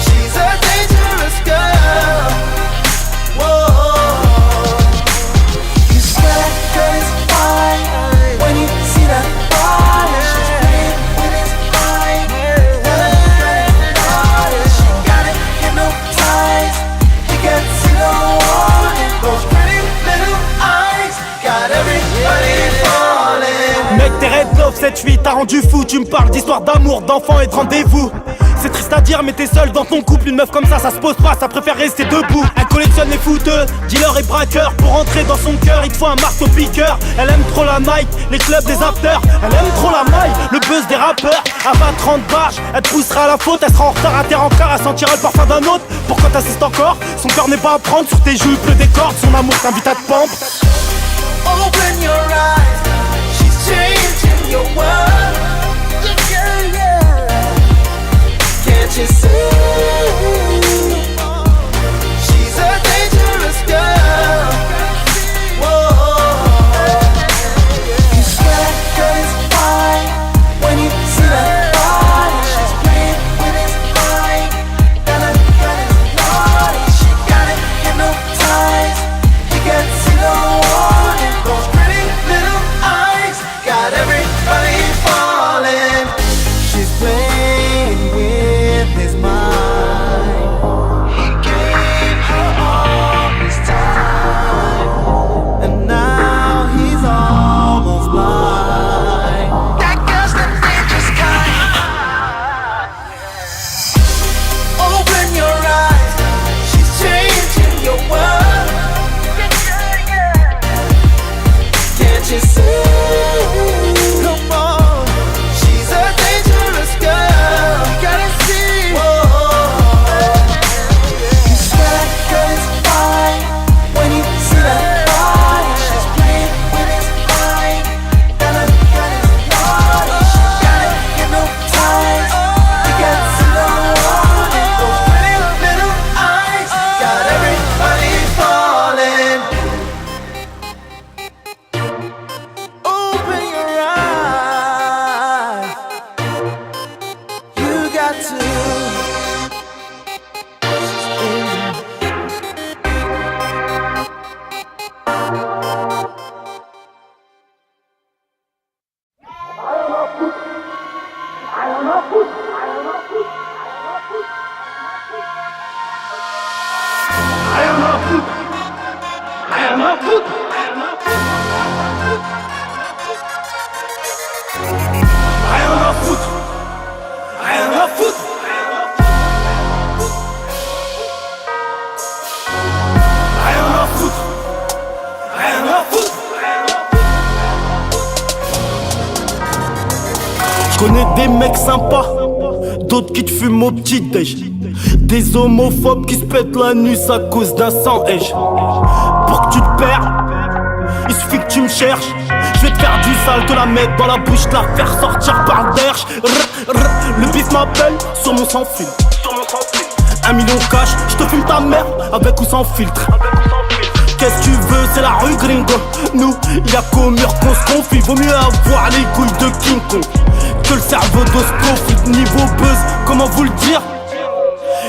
She's a dangerous girl. Whoa, you swear that it's fine when you see that body. She's pretty when it's fine. She got it hypnotized. You can see the warning. Those pretty little eyes got everybody falling. Mec, t'es red love, cette fille t'a rendu fou. Tu me parles d'histoire d'amour, d'enfants et de rendez-vous. C'est triste à dire mais t'es seul dans ton couple. Une meuf comme ça se pose pas, ça préfère rester debout. Elle collectionne les footeux, dealer et braqueur. Pour entrer dans son cœur, il te faut un marteau piqueur. Elle aime trop la night, les clubs des afters. Elle aime trop la maille, le buzz des rappeurs. Elle va 30 barges, elle te poussera à la faute. Elle sera en retard à terre encore, elle sentira le parfum d'un autre. Pourquoi t'assistes encore? Son cœur n'est pas à prendre, sur tes joues il pleut des cordes. Son amour t'invite à te pendre. Open your eyes, she's changing your world. Yeah, yeah. Can't you see? She's a dangerous girl. Whoa, you swear that it's fine when you see that body. She's pretty when it's fine. Got it naughty. She got it hypnotized. You can see the warning. Those pretty little eyes got everybody falling. She's playing with his mind. He gave her all his time, and now he's almost blind. That girl's the dangerous kind. Open your eyes, she's changing your world. Can't you see? Come on, she's a dangerous girl. You gotta see. Whoa, you swear that it's fine when you see that body. She's pretty when it's fine. Got it naughty. She got it hypnotized. You gotta see the warning. Those pretty little eyes got everybody falling. Open your eyes. You got to. Je connais des mecs sympas, d'autres qui te fument au petit déj. Des homophobes qui se pètent l'anus à cause d'un sang-ège. Pour que tu te perds, il suffit que tu me cherches. Je vais te faire du sale, te la mettre dans la bouche, te la faire sortir par derrière. Le bif m'appelle sur mon sans fil. 1 million cash, je te fume ta mère avec ou sans filtre. Qu'est-ce que tu veux, c'est la rue gringo. Nous, y'a qu'au mur qu'on se confie. Vaut mieux avoir les couilles de King Kong que le cerveau d'Oscofit. Niveau buzz, comment vous le dire?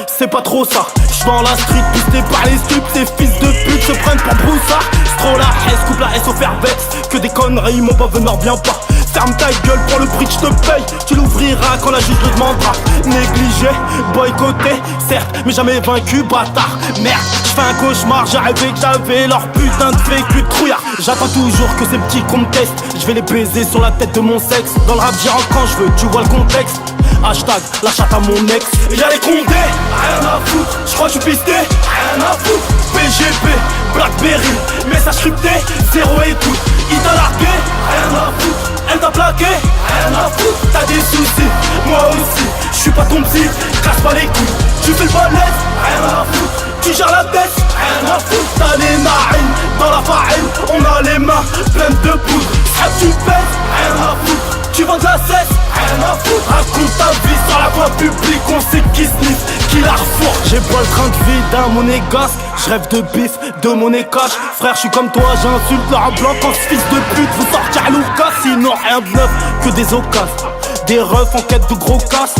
C'est pas trop ça. J'suis dans la street, pisté par les stups. Ces fils de pute se prennent pour broussard. J'trôle la S, coupe la S au Fairvex. Que des conneries, mon pas veneur, viens pas. Ferme ta gueule, prends le prix que je te paye. Tu l'ouvriras quand la juge le demandera. Négligé, boycotté, certes, mais jamais vaincu, bâtard. Merde, j'fais un cauchemar, j'ai rêvé que j'avais leur putain de vécu de trouillard. J'attends toujours que ces petits qu'on me testent. J'vais les baiser sur la tête de mon sexe. Dans le rap j'y rentre quand j'veux, tu vois le contexte. Hashtag la chatte à mon ex. Y'a les condés, rien à foutre. J'crois que j'suis pisté, rien à foutre. PGP, Blackberry, message crypté, zéro écoute. Il t'a largué, rien à foutre. Elle t'a plaqué, rien à foutre. T'as des soucis, moi aussi. J'suis pas ton psy, casse pas les couilles. Tu fais le balèze, rien à foutre. Tu gères la tête, rien à foutre. T'as les narines dans la farine. On a les mains pleines de poudre. Ça tu pèses, rien à foutre. Tu vends de la cesse, rien à foutre. Raconte ta vie sur la voie publique. On sait qui sniffe, qui la refourche. J'ai pas le train de vie d'un monégasque. J'rêve de bif, de monnaie cash. Frère, j'suis comme toi, j'insulte leur blanc. Quand ce fils de pute vous sortir à Lucas. Sinon rien de neuf, que des occasions. Des refs en quête de gros casse.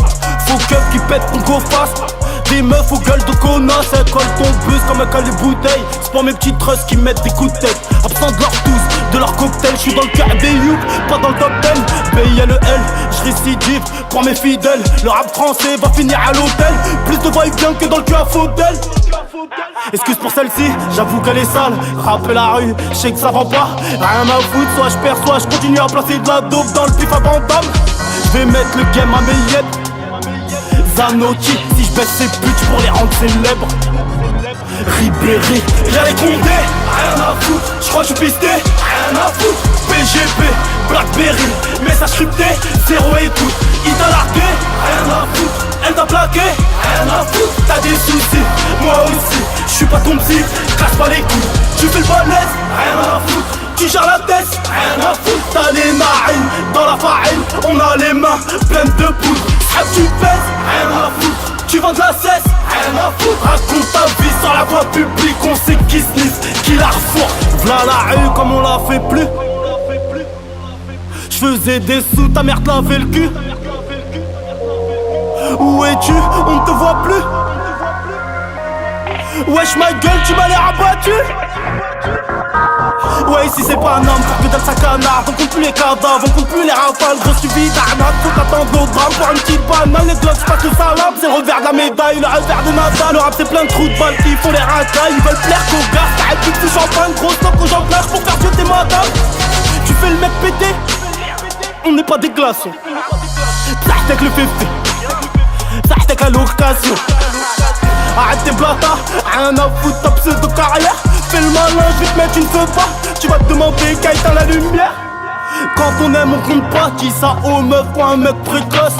Faux keufs qui pètent ton go fast. Des meufs aux gueules de connasses. Elles collent ton bus comme elles collent les bouteilles. C'est pas mes petites trusses qui mettent des coups de tête. Absent de leur tous, de leur cocktail. J'suis dans le cœur des youths, pas dans le top 10. BILEL, j'récidive, prends mes fidèles. Le rap français va finir à l'hôtel. Plus de va-et-vient que dans le cul à fauteuil. Excuse pour celle-ci, j'avoue qu'elle est sale. Rapper la rue, j'sais que ça va pas. Rien à foutre, soit j'perds, soit j'continue à placer de la dope dans le pif à bandam. J'vais mettre le game à mes yettes. Zanotti, si j'baisse ces putes pour les rendre célèbres. Ribéry, y'a les condés, rien à foutre. J'crois que j'suis pisté, rien à foutre. PGP, Blackberry, message crypté, zéro écoute. Il t'a largué, rien à foutre. Elle t'a plaqué, rien à foutre. T'as des soucis, moi aussi. J'suis pas ton psy, casse pas les couilles. Tu fais le balèze, rien à foutre. Tu gères la tête, rien à foutre. T'as les narines dans la farine. On a les mains pleines de poudre. Ah tu pèses, rien à foutre. Tu vends de la cesse, rien à foutre. Raconte ta vie sur la voie publique. On sait qui sniffe, qui la refourche. V'là la rue comme on la fait plus. J'faisais des sous, ta mère te lavait le cul. Où es-tu? On ne te voit plus. Wesh ma gueule, tu m'as l'air abattu. Ouais, ici c'est pas un homme, pour que dalle sa canard. On compte plus les cadavres, on compte plus les rafales. Gros suivi d'arnaque, faut t'attendre au drame. Pour une petite banane, les gloves passent le salam. C'est le revers de la médaille, le revers de Nadal. Le rap c'est plein de trous de balles qui font les racailles. Ils veulent plaire qu'aux gars, t'arrêtes plus de champagne. Gros stock aux gens plage pour faire tuer tes madames. Tu fais le mec pété, on n'est pas des glaçons. T'arrêtes le féfé, t'arrêtes à l'occasion. Arrête tes blatas, rien à foutre ta pseudo carrière. Fais le malin, je vais te mettre une feu pas. Tu vas te demander qui a éteint la lumière. Quand on aime on compte pas, dis ça aux meufs ou un mec précoce.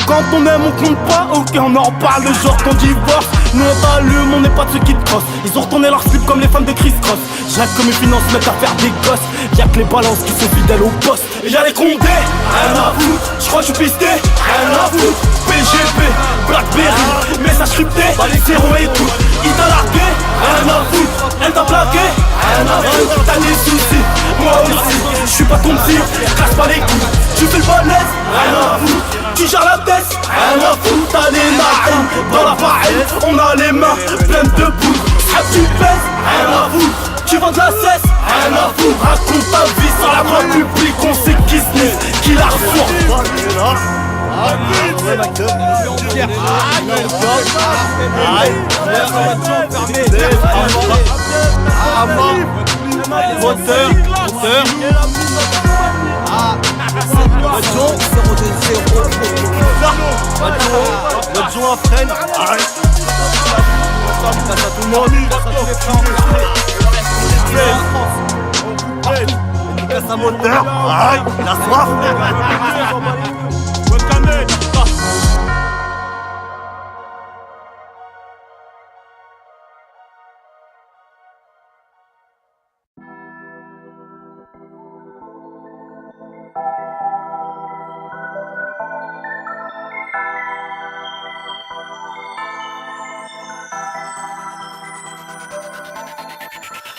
Quand on aime on compte pas, ok on en reparle le jour qu'on divorce. Nous on t'allume, on n'est pas de ceux qui te crossent. Ils ont retourné leur slip comme les fans de Chris Cross. J'ai que mes finances mettent à faire des gosses. Y'a que les balances qui sont fidèles au poste. Et y'a les condés, rien à foutre. J'crois que j'suis pisté, rien à foutre. PGP, Blackberry, message crypté, zéro écoute. Il t'a largué, rien à foutre. Elle t'a plaqué, rien à foutre. T'as des soucis, moi aussi. J'suis pas ton psy, casse pas les couilles. Tu fais le balèze, rien à foutre. Tu gères la tête, rien à foutre. T'as les narines dans la farine. On a les mains pleines de poudre. Ah tu pèses, rien à foutre. Tu vends de la cesse, rien à foutre. Raconte ta vie sur la voie publique. On sait qui sniffe, qui la refourche. Moteur. Notre joint freine. Grâce à tout le monde. Grâce à moteur. La soif.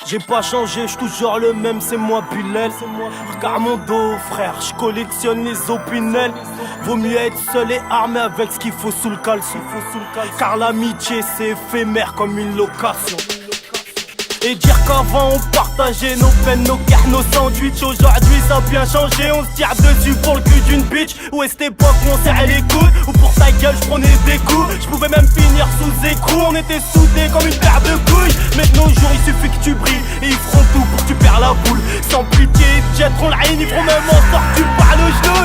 J'ai pas changé, j'suis toujours le même, c'est moi Bilal. Regarde mon dos frère, j'collectionne les opinels. Vaut mieux être seul et armé avec ce qu'il faut sous le caleçon. Car l'amitié c'est éphémère comme une location. Et dire qu'avant on partageait nos peines, nos guerres, nos sandwichs. Aujourd'hui ça a bien changé, on se tire dessus pour le cul d'une bitch. Ou est cette époque où on serrait les coudes, ou pour ta gueule j'prenais des coups. J'pouvais même finir sous écrou, on était soudés comme une paire de couilles. Mais de nos jours il suffit que tu brilles, et ils feront tout pour que tu perds la boule. Sans pitié ils te jetteront la haine, ils feront même en sorte que tu parles au genou.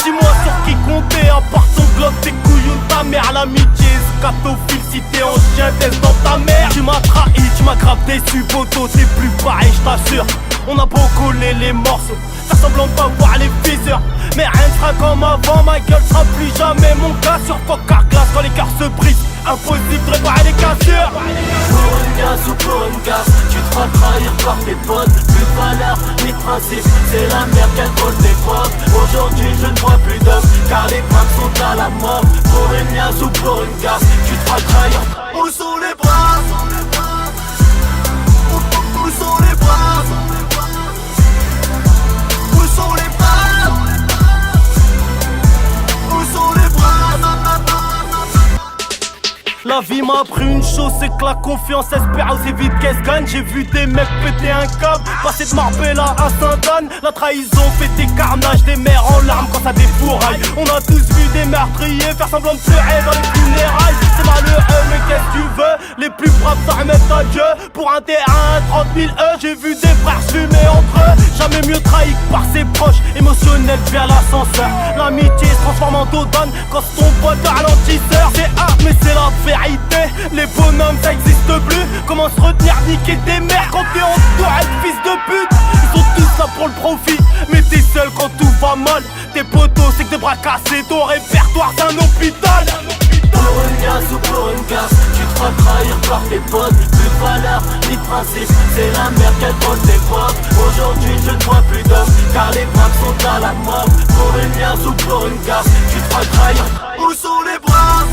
Dis-moi sur qui compter, à part ton globe, tes couilles ou ta mère. L'amitié, scatophile, si t'es en chien, teste dans ta mère. Tu m'as trahi, tu m'as grave déçu, poteau, c'est plus pareil, j't'assure. On a beau coller les morceaux, faire semblant de pas voir les fissures, mais rien ne sera comme avant, ma gueule sera plus jamais mon cas. Sur Coca glace quand les cœurs se brisent, impossible de réparer les cassures. Pour une gaz ou pour une gaz, tu te feras trahir par tes potes. Plus de valeur, ni de principe, c'est la merde qu'elle colle tes potes. Aujourd'hui je ne vois plus d'hommes, car les braques sont à la mort. Pour une gaz ou pour une gaz, tu te feras trahir. Où sont les bras? Où sont les bras? Où sont les bras? Où sont les bras? La vie m'a appris une chose, c'est que la confiance espère aussi vite qu'elle se gagne. J'ai vu des mecs péter un câble, passer de Marbella à Sainte-Anne. La trahison fait des carnages, des mères en larmes quand ça défouraille. On a tous vu des meurtriers faire semblant de pleurer dans les funérailles. C'est malheureux mais qu'est-ce que tu veux? Les plus braves s'en remettent à Dieu. Pour un terrain à 30 000 E, j'ai vu des frères se fumer entre eux. Jamais mieux trahi que par ses proches, émotionnel vers l'ascenseur. L'amitié se transforme en dodane quand ton pote ralentisseur. C'est hard mais c'est la vérité. Les bonhommes ça existe plus. Comment se retenir, niquer des mères quand t'es entouré de fils de pute. Ils sont tous là pour le profit, mais t'es seul quand tout va mal. Tes potos c'est que des bras cassés, ton répertoire c'est un hôpital. Pour une gaz ou pour une gaz, tu te feras trahir par tes potes. Plus de valeur, ni de principe, c'est la merde qu'elle colle tes potes. Aujourd'hui je ne vois plus d'hommes, car les braques sont à la mort. Pour une gaz ou pour une gaz, tu te feras trahir. Où sont les bras?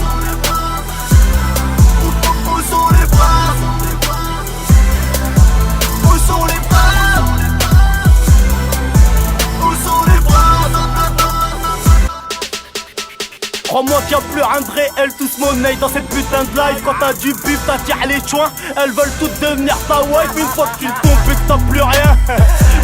Où sont les bras? Où sont les bras? Où sont les bras? Crois-moi qu'il y a plus rien de réel, tous monnaie dans cette putain de life. Quand t'as du bif, t'attires les choins, elles veulent toutes devenir ta wife. Une fois que tu tombes et que t'as plus rien,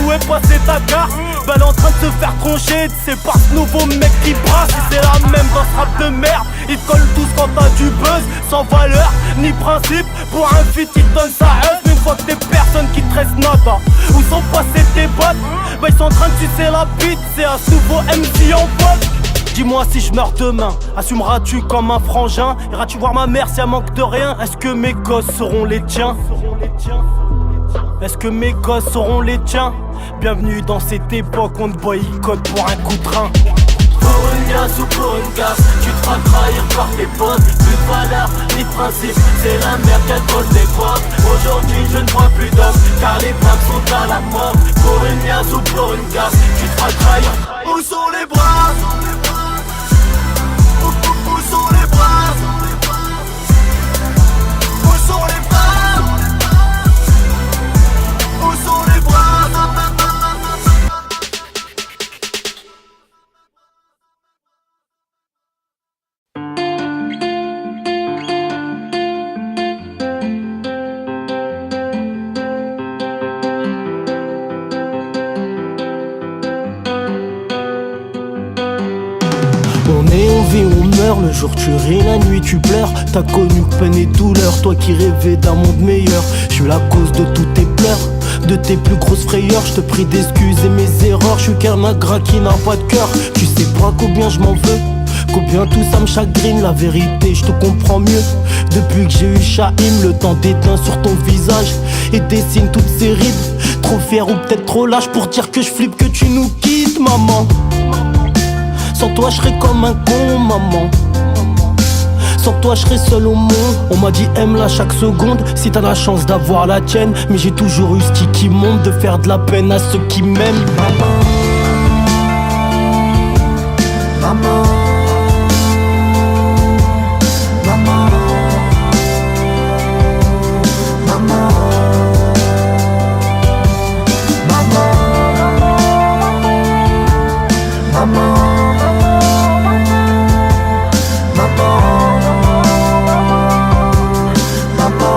où est passée ta carte? Ben elle est en train de se faire troncher, c'est par ce nouveau mec qui brasse. Et c'est la même dans ce rap de merde, ils te collent tous quand t'as du buzz. Sans valeur, ni principe, pour un feat ils te donnent sa heusse. Une fois que t'es personne qui te reste nada, où sont passés tes potes? Ben ils sont en train de sucer la bite, c'est un nouveau MC en pote. Dis-moi si je meurs demain, assumeras-tu comme un frangin? Iras-tu voir ma mère si elle manque de rien? Est-ce que mes gosses seront les tiens? Est-ce que mes gosses seront les tiens? Bienvenue dans cette époque, on te boycotte pour un coup de train. Pour une gaz ou pour une gaz, tu te feras trahir par tes potes. Plus de valeur, ni de principe, c'est la merde qu'elle colle tes potes. Aujourd'hui je ne vois plus d'hommes, car les braques sont à la mort. Pour une gaz ou pour une gaz, tu te feras trahir. Où sont les bras? Où sont les bras? Où sont les bras? Où sont les bras? On meurt, le jour tu ris, la nuit tu pleures. T'as connu peine et douleur, toi qui rêvais d'un monde meilleur. Je suis la cause de tous tes pleurs, de tes plus grosses frayeurs. Je te prie d'excuser mes erreurs, je suis qu'un ingrat qui n'a pas de cœur. Tu sais pas combien je m'en veux, combien tout ça me chagrine. La vérité je te comprends mieux depuis que j'ai eu Shaim. Le temps déteint sur ton visage et dessine toutes ces rides. Trop fier ou peut-être trop lâche pour dire que je flippe que tu nous quittes, maman. Sans toi je serais comme un con, maman. Sans toi je serais seul au monde. On m'a dit aime-la chaque seconde si t'as la chance d'avoir la tienne. Mais j'ai toujours eu ce qui monte de faire de la peine à ceux qui m'aiment. Maman, Maman, maman, maman, maman, maman,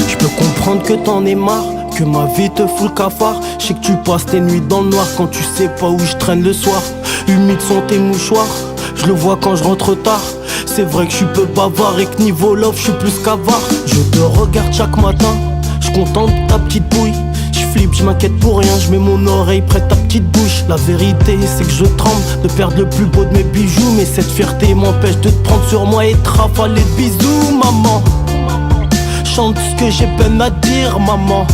Je peux comprendre que t'en aies marre, que ma vie te fout le cafard. Je sais que tu passes tes nuits dans le noir quand tu sais pas où je traîne le soir. Humides sont tes mouchoirs, je le vois quand je rentre tard. C'est vrai que je suis peu bavard et que niveau love je suis plus qu'avare. Je te regarde chaque matin, je contemple ta petite bouille. Je flippe, je m'inquiète pour rien, je mets mon oreille près de ta petite bouche. La vérité c'est que je tremble de perdre le plus beau de mes bijoux. Mais cette fierté m'empêche de te prendre sur moi et te rafaler de bisous. Maman, chante ce que j'ai peine à dire maman.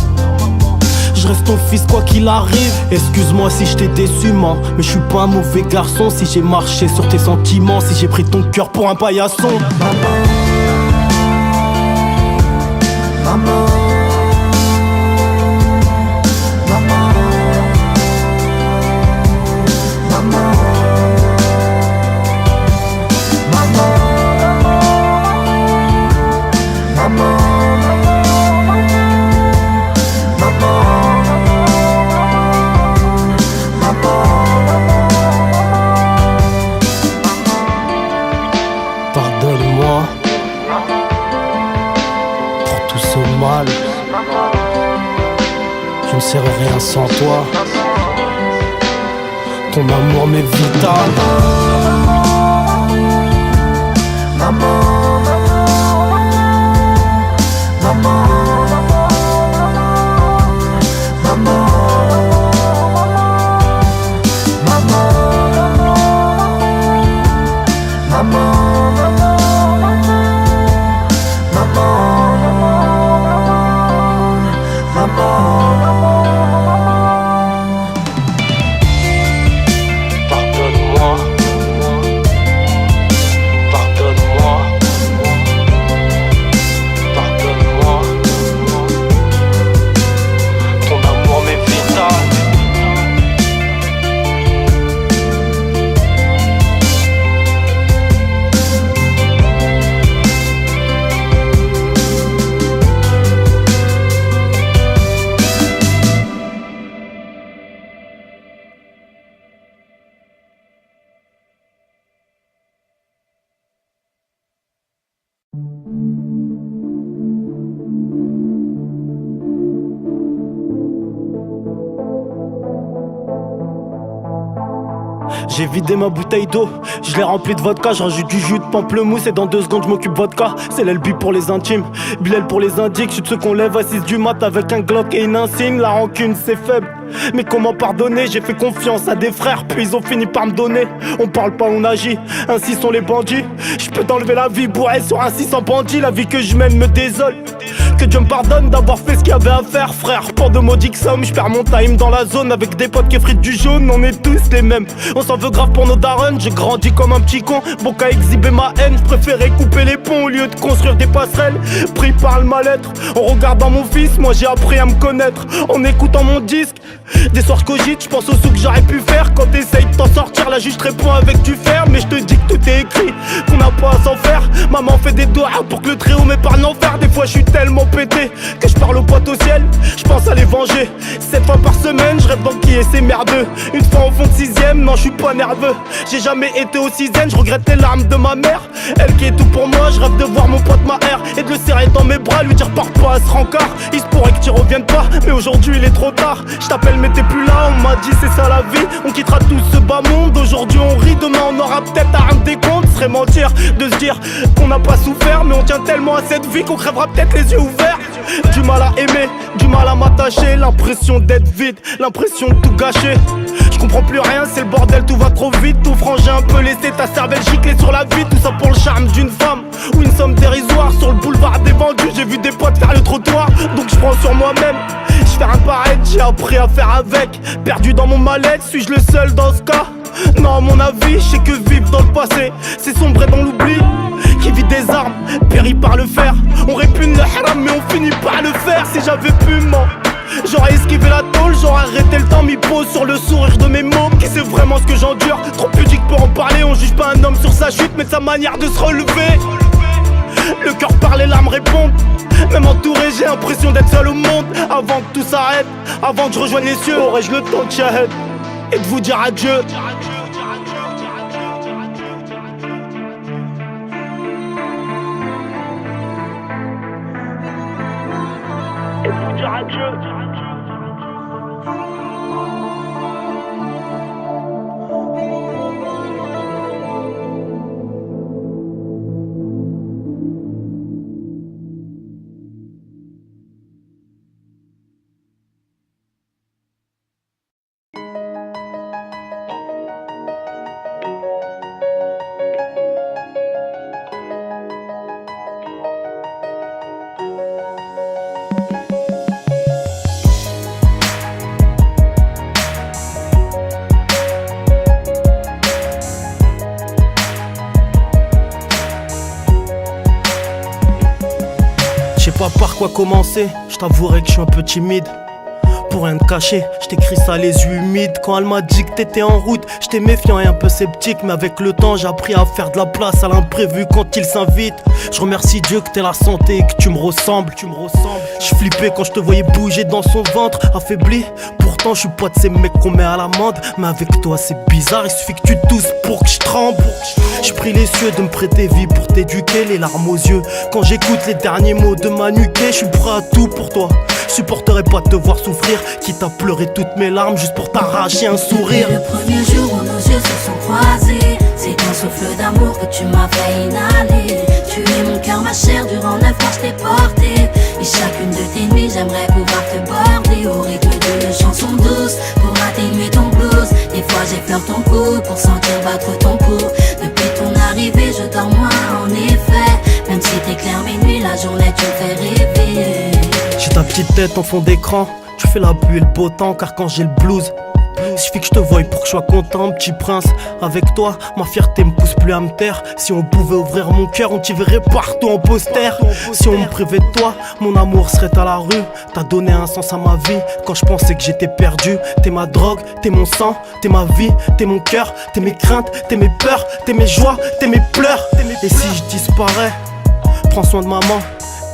Je reste ton fils quoi qu'il arrive. Excuse-moi si je t'ai déçu man, mais je suis pas un mauvais garçon. Si j'ai marché sur tes sentiments, si j'ai pris ton cœur pour un paillasson. maman, maman, maman, maman, maman, maman, Pardonne-moi pour tout ce mal. Je ne serais rien sans toi. Ton amour m'est vital. maman, maman, maman, maman, Pardonne-moi. Pardonne-moi. Pardonne-moi. Ton amour m'est vital. J'ai vidé ma bouteille d'eau, je l'ai remplie de vodka, je rajoute du jus de pamplemousse et dans 2 secondes je m'occupe vodka. C'est l'LB pour les intimes, Bilal pour les indiques. Je suis de ceux qu'on lève à 6 du mat avec un Glock et une insigne. La rancune c'est faible, mais comment pardonner? J'ai fait confiance à des frères puis ils ont fini par me donner. On parle pas, on agit, ainsi sont les bandits. Je peux t'enlever la vie bourré sur un 600 bandits. La vie que je mène me désole, que Dieu me pardonne d'avoir fait ce qu'il y avait à faire frère. Pour de maudiques sommes, je perds mon time dans la zone avec des potes qui fritent du jaune. On est tous les mêmes, on s'en veut grave pour nos darons. J'ai grandi comme un petit con, bon qu'à exhiber ma haine. Je préférais couper les ponts au lieu de construire des passerelles. Pris par le mal-être, en regardant mon fils, moi j'ai appris à me connaître. En écoutant mon disque, des soirs je cogite, je pense aux sous que j'aurais pu faire. Quand t'essayes de t'en sortir, la juge te répond avec du fer. Mais je te dis que tout est écrit, qu'on n'a pas à s'en faire. Maman fait des doigts pour que le trio m'épargne l'enfer. Des fois je suis tellement pété que je parle aux potes au ciel. Je pense à les venger, 7 fois par semaine, je rêve d'enquiller ces merdeux. Une fois en fond de 6ème, non je suis pas nerveux. J'ai jamais été aussi zen, je regrette les larmes de ma mère. Elle qui est tout pour moi, je rêve de voir mon pote ma R et de le serrer dans mes bras, lui dire pars pas à ce rencard. Il se pourrait que tu reviennes pas, mais aujourd'hui il est trop tard. Je t'appelle mais t'es plus là, on m'a dit c'est ça la vie. On quittera tous ce bas monde, aujourd'hui on rit, demain on aura peut-être à rendre des comptes. Ce serait mentir de se dire qu'on n'a pas souffert, mais on tient tellement à cette vie qu'on crèvera peut-être les yeux ouverts. Du mal à aimer, du mal à m'attacher, l'impression d'être vide, l'impression de tout gâcher. Je comprends plus rien, c'est le bordel, tout va trop vite. Tout frangé un peu, laisser ta cervelle gicler sur la vie. Tout ça pour le charme d'une femme ou une somme dérisoire. Sur le boulevard des vendus, j'ai vu des potes faire le trottoir. Donc je prends sur moi-même, je fais un paraître, j'ai appris à faire avec. Perdu dans mon mal-être, suis-je le seul dans ce cas? Non à mon avis, je sais que vivre dans le passé, c'est sombrer dans l'oubli. Qui vit des armes, périt par le fer. On répugne le haram mais on finit par le faire. Si j'avais pu J'aurais esquivé la tôle, j'aurais arrêté le temps, m'y pose sur le sourire de mes mots. Qui sait vraiment ce que j'endure? Trop pudique pour en parler, on juge pas un homme sur sa chute, mais de sa manière de se relever. Le cœur parle et l'âme répond. Même entouré, j'ai l'impression d'être seul au monde. Avant que tout s'arrête, avant que je rejoigne les cieux, aurais-je le temps de shahid et de vous dire adieu? Et de vous dire adieu. Je sais pas par quoi commencer, je t'avouerai que je suis un peu timide. Pour rien te cacher, je t'écris ça les yeux humides. Quand elle m'a dit que t'étais en route, j'étais méfiant et un peu sceptique. Mais avec le temps j'ai appris à faire de la place à l'imprévu quand il s'invite. Je remercie Dieu que t'aies la santé et que tu me ressembles. Je flippais quand je te voyais bouger dans son ventre, affaibli. Pourtant je suis pas de ces mecs qu'on met à l'amende. Mais avec toi c'est bizarre, il suffit que tu tousses pour que je tremble. Je prie les cieux de me prêter vie pour t'éduquer, les larmes aux yeux. Quand j'écoute les derniers mots de ma nuquée, je suis prêt à tout pour toi. Je supporterai pas de te voir souffrir, quitte à pleurer toutes mes larmes juste pour t'arracher un sourire. Le premier jour où nos yeux se sont croisés, c'est un souffle d'amour que tu m'as fait inhaler. Tu es mon cœur, ma chair, durant 9 mois je t'ai porté. Et chacune de tes nuits j'aimerais pouvoir te border au rythme de chansons douces pour atténuer ton blues. Des fois j'effleure ton cou pour sentir battre ton pouls. Depuis ton arrivée je dors moins en effet. Même si t'éclaires mes nuits, la journée tu me fais rêver. J'ai ta petite tête en fond d'écran, tu fais la pluie et le beau temps, car quand j'ai le blues, suffit que je te voie pour que je sois content, petit prince. Avec toi, ma fierté me pousse plus à me taire. Si on pouvait ouvrir mon cœur, on t'y verrait partout en poster. Si on me privait de toi, mon amour serait à la rue. T'as donné un sens à ma vie quand je pensais que j'étais perdu. T'es ma drogue, t'es mon sang, t'es ma vie, t'es mon cœur, t'es mes craintes, t'es mes peurs, t'es mes joies, t'es mes pleurs. Et si je disparais, prends soin de maman,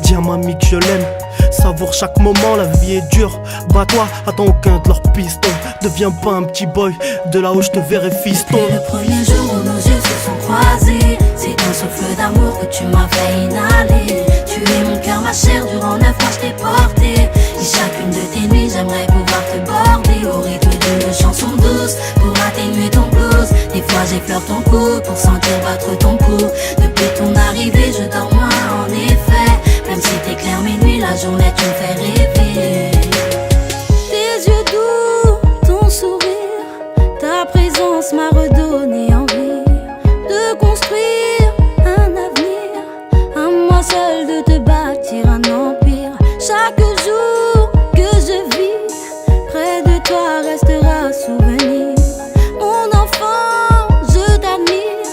dis à mamie que je l'aime. Savoure chaque moment, la vie est dure. Bats-toi, attends aucun de leurs pistons. Deviens pas un petit boy, de là où je te verrai fiston. Depuis le premier jour où nos yeux se sont croisés, c'est un souffle d'amour que tu m'as fait inhaler. Tu es mon cœur, ma chair, durant 9 mois je t'ai porté. Et chacune de tes nuits j'aimerais pouvoir te border au rythme de chansons douces pour atténuer ton blues. Des fois j'effleure ton cou pour sentir battre ton pouls. Depuis ton arrivée je dors moins en effet. Même si t'éclaires mes nuits, la journée tu me fais rêver. Tes yeux doux, ton sourire, ta présence m'a redonné envie de construire un avenir. À moi seul de te bâtir un empire. Chaque jour que je vis près de toi restera souvenir. Mon enfant, je t'admire,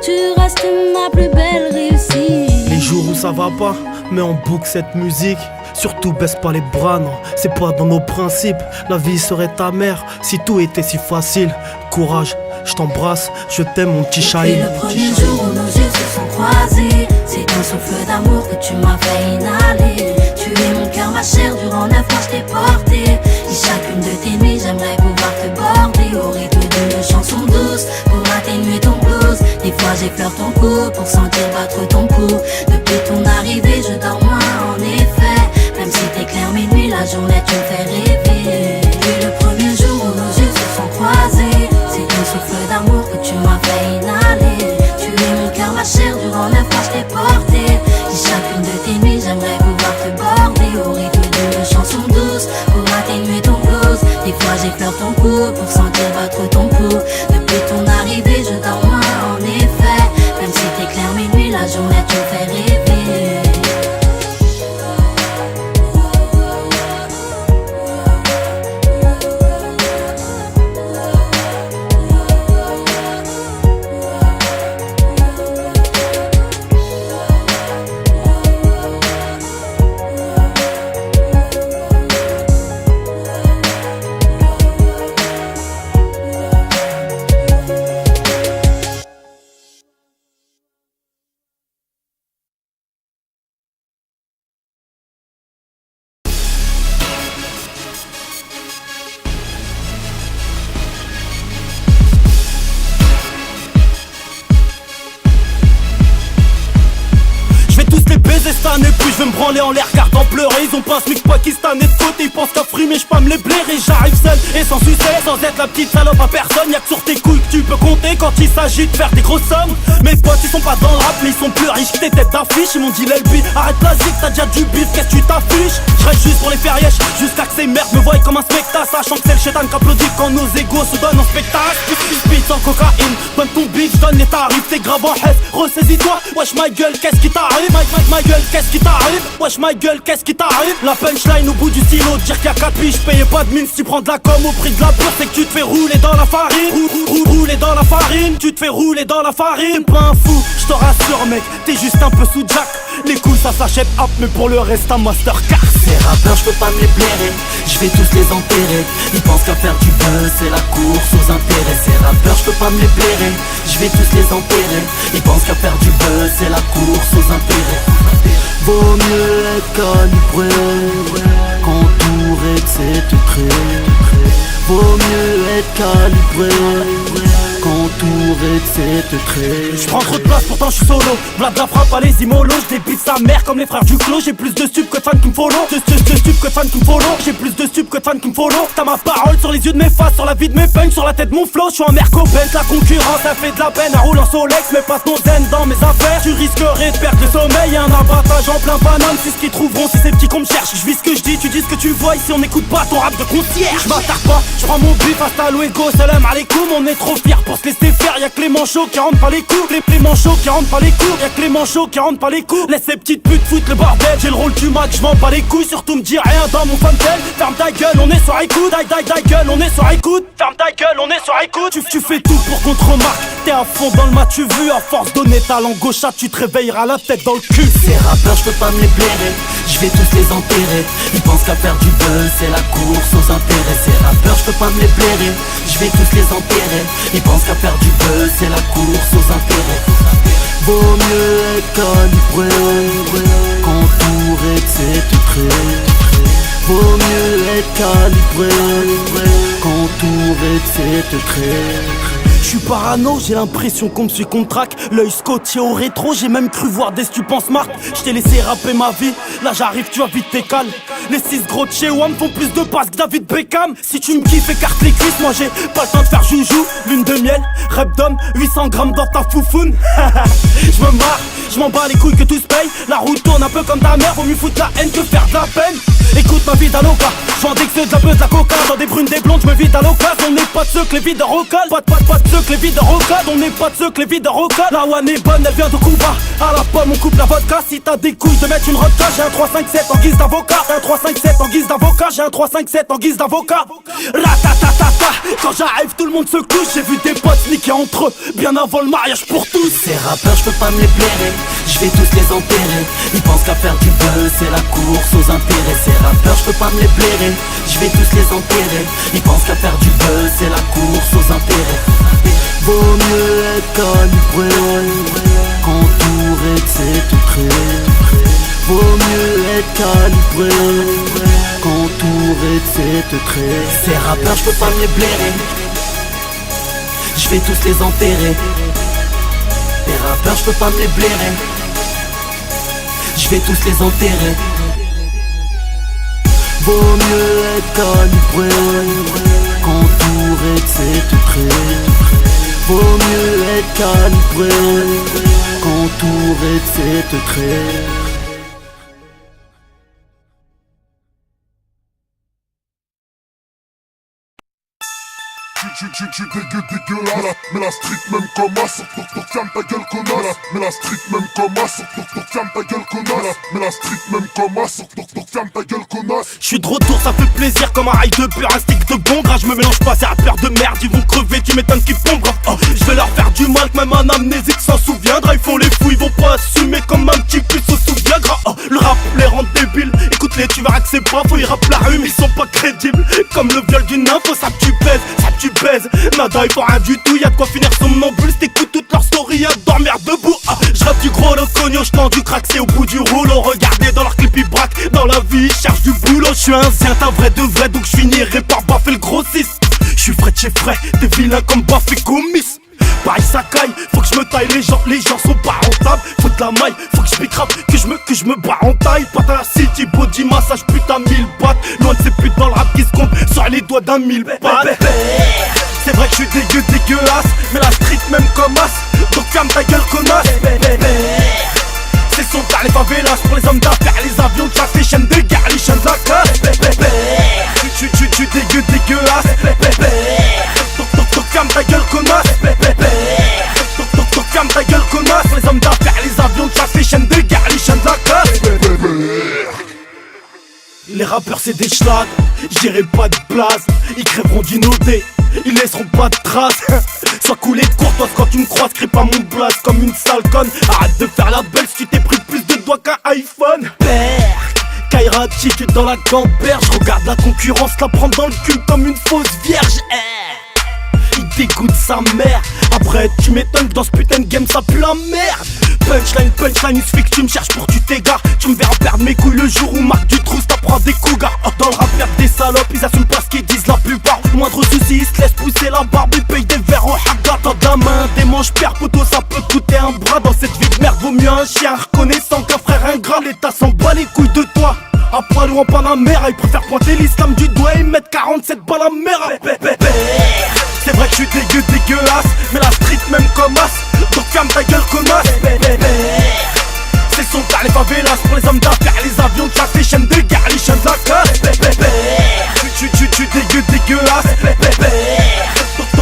tu restes ma plus belle réussite. Les jours où ça va pas, mets en boucle cette musique. Surtout baisse pas les bras, non, c'est pas dans nos principes. La vie serait ta mère si tout était si facile. Courage, je t'embrasse, je t'aime mon petit Shahid. Le premier jour où nos yeux se sont croisés, c'est un souffle d'amour que tu m'as fait inhaler. Tu es mon cœur, ma chair, durant 9 mois je t'ai porté. Et chacune de tes nuits j'aimerais pouvoir te border au rythme de chansons douces pour atténuer ton blues. Des fois j'effleure ton cou pour sentir battre ton pouls. Depuis ton arrivée je dors moins en effet. Même si t'éclaires mes nuits, la journée tu me fais rêver. Depuis le premier jour où nos yeux se sont croisés, c'est un souffle d'amour que tu m'as fait inhaler. Tu es mon cœur, ma chair, durant 9 mois je t'ai porté. Et chacune de tes nuits j'aimerais pouvoir te border au rythme de chansons douces pour atténuer ton blues. Des fois j'effleure ton cou pour sentir battre ton pouls. Depuis ton arrivée je dors moins en effet. Même si t'éclaires mes nuits, la journée tu me fais rêver. vais me branler en l'air, regardant pleurer. Ils ont pas un smic pakistanais de côté, ils pensent qu'à frimer, j'pas me les blairer. J'arrive seul et sans succès, sans être la petite salope à personne. Y'a que sur tes couilles que tu peux compter quand il s'agit de faire des grosses sommes. Mes potes ils sont pas dans le rap mais ils sont plus riches que tes têtes d'affiche. Ils m'ont dit l'LB, arrête la zik, t'as déjà du bif, qu'est-ce que tu t'affiches? J'reste juste pour les faire yesh, jusqu'à que ces merdes me voient comme un spectacle. Sachant que c'est le chétan qu'applaudit quand nos égos se donnent en spectacle. Speed sans cocaïne, donne ton beat, j'donne les tarifs. T'es grave en haine, ressaisis-toi. Wesh ma gueule, qu'est-ce qui t'arrive? Ma gueule, qu'est-ce qui t'arrive? Wesh ma gueule, qu'est-ce qui t'arrive? La punchline au bout du stylo, dire qu'il y a 4 piges, payez pas de mine. Si tu prends de la com au prix de la pure, c'est que tu te fais rouler dans la farine. Rouler dans la farine, tu te fais rouler dans la farine. T'es pas un fou, j'te rassure mec, t'es juste un peu sous Jack. Les couilles ça s'achète hop, mais pour le reste un Mastercard. Ces rappeurs j'peux pas me les blairer, j'vais tous les enterrer. Ils pensent qu'à faire du buzz c'est la course aux intérêts. Ces rappeurs j'peux pas me les blairer, j'vais tous les enterrer. Ils pensent qu'à faire du buzz c'est la course aux intérêts. Vaut mieux être calibré qu'entouré de ces secrets. Vaut mieux être calibré qu'entouré de ces secrets. J'prends trop de place pourtant j'suis solo. Vlad la frappe à les immolos, j'débite sa mère comme les frères du clos. J'ai plus de stup que de fans qui me follow. De stup que de fans qui me follow. J'ai plus de stup que de fans qui me follow. T'as ma parole sur les yeux de mes faces, sur la vie de mes punks, sur la tête de mon flow. J'suis en Merco-Benz, la concurrence ça fait de la peine. Un roule en Solex, mais passe ton zen dans mes affaires. Tu risquerais de perdre le sommeil, un abattage en plein Paname. C'est ce qu'ils trouveront si c'est petits qu'on me cherche. J'vis ce que j'dis, tu dis ce que tu vois. Ici on n'écoute pas ton rap de concierge. J'm'attarde pas, j'prends mon bif, hasta luego, salam alaikum. On est trop fiers pour se laisser faire. Y'a que les manchots qui rentrent pas les coups. Les manchots qui rentrent pas les coups. Y'a que les manchots qui rentrent pas les coups. Laisse ces petites putes foutre le bordel. J'ai le rôle du match, j'm'en bats les couilles. Surtout me dis rien dans mon fantel. Ferme ta gueule, on est sur écoute. Ta gueule, on est sur écoute. Ferme ta gueule, on est sur écoute. Tu fais tout pour qu'on te remarque. T'es à fond dans le match, tu vu. À force donner ta langue gauche, tu te réveilleras la tête dans le cul. Ces rappeurs j'peux pas me les blairer, j'vais tous les enterrer. Ils pensent qu'à faire du buzz c'est la course aux intérêts. Ces rappeurs j'peux pas me les blairer, j'vais tous les enterrer. Ils pensent qu'à faire du buzz c'est la course aux intérêts. Vaut mieux être calibré qu'entouré de ces secrets. Vaut mieux être calibré qu'entouré de ces secrets. J'suis parano, j'ai l'impression qu'on me suit qu'on me traque. L'œil scotché au rétro, j'ai même cru voir des stupends smart. J't'ai laissé rapper ma vie, là j'arrive, tu vas vite t'écale. Les 6 gros de chez WAM font plus de passes que David Beckham. Si tu me kiffes, écarte les cuisses, moi j'ai pas le temps de faire joujou. Lune de miel, rep d'homme, 800 grammes dans ta foufoune. J'me marre, j'm'en bats les couilles que tout se paye. La route tourne un peu comme ta mère, vaut mieux foutre la haine que faire de la peine. Écoute ma vie d'aloca, j'vends des que de la beuh, de la coca. Dans des brunes, des blondes, j'me vide à l'occasion. On n'est pas de ceux que les vides recalent. Pas de ceux que les vides recalent. On n'est pas de ceux que les vides recalent. La one est bonne, elle vient de Cuba. À la pomme, on coupe la vodka. Si t'as des couilles de mettre une rodka, j'ai un 357 en guise d'avocat. Un 357 en guise d'avocat. J'ai un 357 en guise d'avocat. Ratatatata. Quand j'arrive, tout le monde se couche. J'ai vu des potes niquer entre eux, bien avant le mariage pour tous. Ces rappeurs j'peux pas me les blairer, j'vais tous les enterrer. Ils pensent qu'à faire du buzz c'est la course aux intérêts. Ces rappeurs j'peux pas me les blairer, j'vais tous les enterrer. Ils pensent qu'à faire du buzz c'est la course aux intérêts. Vaut mieux être calibré qu'entouré de ces secrets. Vaut mieux être calibré qu'entouré de ces secrets. Ces rappeurs j'peux pas me les blairer, j'vais tous les enterrer. Les rappeurs j'peux pas me les blairer, j'vais tous les enterrer. Vaut mieux être calibré qu'entouré de ces secrets. Vaut mieux être calibré qu'entouré de ces secrets. Tu dégueulasse. Mais la street même comme moi, surtout ferme ta gueule connasse. Mais la street même comme moi, surtout ferme ta gueule connasse. Mais la street même comme moi, surtout ferme ta gueule connasse. J'suis de retour, ça fait plaisir comme un rail de pur, un stick de bon gras. J'me mélange pas, c'est rappeurs de merde, ils vont crever, tu m'étonnes qu'ils font grave. Oh, j'vais leur faire du mal, que même un amnésique s'en souviendra. Ils font les fous, ils vont pas assumer comme un petit puce au sous-viagra. Oh, le rap les rend débiles, écoute-les, tu verras que c'est pas faux. Ils rappent la rue, mais ils sont pas crédibles. Comme le viol d'une info, ça tu pèses, ça tu pèses. Nada, ils font rien du tout, y'a de quoi finir somnambule. T'écoutes toute leur story à dormir debout. Ah, j'rappe du gros locogno, j'tends du crack, c'est au bout du rouleau. Regardez dans leur clip, ils braquent, dans la vie, ils cherchent du boulot. J'suis un zient, un vrai de vrai, donc j'finirai par baffer le grossiste. J'suis frais de chez frais, t'es vilain comme Baf et Gomis. Pareil ça caille, faut que je me taille, les gens sont pas rentables. Faut de la maille, faut que je pique rap, que je me barre en taille. Patin à city, body massage, putain 1000 bahts. Loin de ces putes dans le rap qui se compte sur les doigts d'un 1000 bahts. C'est vrai que je suis dégueulasse, mais la street même comme as. Donc ferme ta gueule connasse. C'est son par les favelas pour les hommes d'affaires, les avions de chasse, les chaînes de guerre, les chaînes de la classe. Tu dégueulasse. Donc ferme ta gueule connasse. Donc ferme ta gueule connasse. Pour les hommes d'affaires, les avions de chasse, les chaînes de guerre, les chaînes de la classe. Les rappeurs c'est des schlags, j'irai pas de place. Ils crèveront d'inodé, ils laisseront pas de traces. Sois cool et courtoise quand tu me croises, crie pas mon blast comme une sale conne. Arrête de faire la belle si tu t'es pris plus de doigts qu'un iPhone. Kaira attitude dans la gamberge, regarde la concurrence la prendre dans le cul comme une fausse vierge. Il dégoûte sa mère. Après tu m'étonnes que dans ce putain de game ça pue la merde. Punchline, il suffit que tu me cherches pour que tu t'égares. Tu me verras perdre mes couilles le jour où Marc Dutroux t'apprend des cougars. Dans le rap y'a des salopes, ils assument pas ce qu'ils disent la plupart. Moindre souci, ils se laissent pousser la barbe, ils payent des verres au haga. Dans la main, des manches père poteau, ça peut coûter un bras. Dans cette vie de merde, vaut mieux un chien reconnaissant qu'un frère ingrat. L'État s'en bat les couilles de toi. À poil ou en Panamera, ils préfèrent pointer l'islam du doigt et mettre 47 balles à mer. C'est vrai que je suis dégueulasse, mais la street même comme as. Donc ferme ta gueule connasse. C'est son par les favelas pour les hommes d'affaires, les avions de chasse, les chaînes de guerre, les chaînes de la classe. Tu dégueulasse.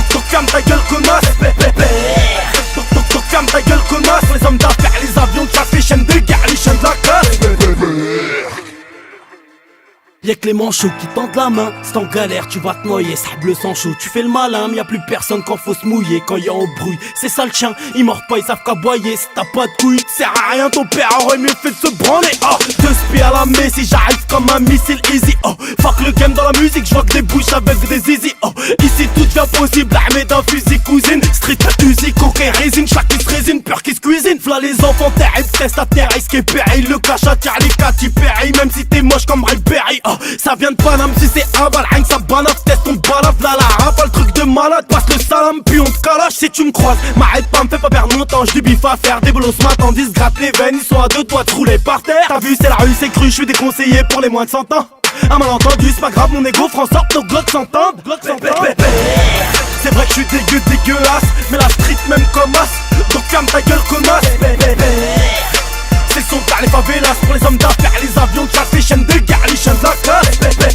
Donc ferme ta gueule connasse. Donc ferme ta gueule connasse. Pour les hommes d'affaires, les avions de chasse, les chaînes de guerre, les chaînes de la classe. Y'a que les manchots qui tendent la main. C'est en galère, tu vas te noyer, sable sang chaud. Tu fais le malin, mais y'a plus personne quand faut se mouiller. Quand y'a au bruit, c'est ça le chien. Ils mordent pas, ils savent qu'aboyer. Si t'as pas de couilles, sert à rien, ton père aurait mieux fait de se branler. Oh, deux spies à la Messi, j'arrive comme un missile easy. Oh, fuck le game dans la musique, j'vois que des bouches avec des zizi. Oh, ici tout devient possible, armé d'un fusil cousine. Street musique, cocaine, résine, chaque qui se résine, peur qui se cuisine. V'là les enfants terribles, test à terre, risque et péril. Le cache attire les Katy Perry, même si t'es moche comme Ray Perry. Oh, ça vient de Paname, si c'est un bal, rien que ça banaf, teste ton balaf, là la rap, pas le truc de malade, passe le salam, puis on te calache si tu me croises. M'arrête pas, me fais pas perdre mon temps, j'du bif à faire, des bolos m'attendent, ils se grattent les veines, ils sont à deux doigts de rouler par terre. T'as vu, c'est la rue, c'est cru, je suis déconseillé pour les moins de 100 ans. Un malentendu, c'est pas grave, mon ego fera en sorte nos glocks s'entendent. C'est vrai que je suis dégueulasse, mais la street même comme as. Donc ferme ta gueule connasse. C'est son par les favelas pour les hommes d'affaires, les avions de chasse, les chaînes de guerre, les chaînes de la classe.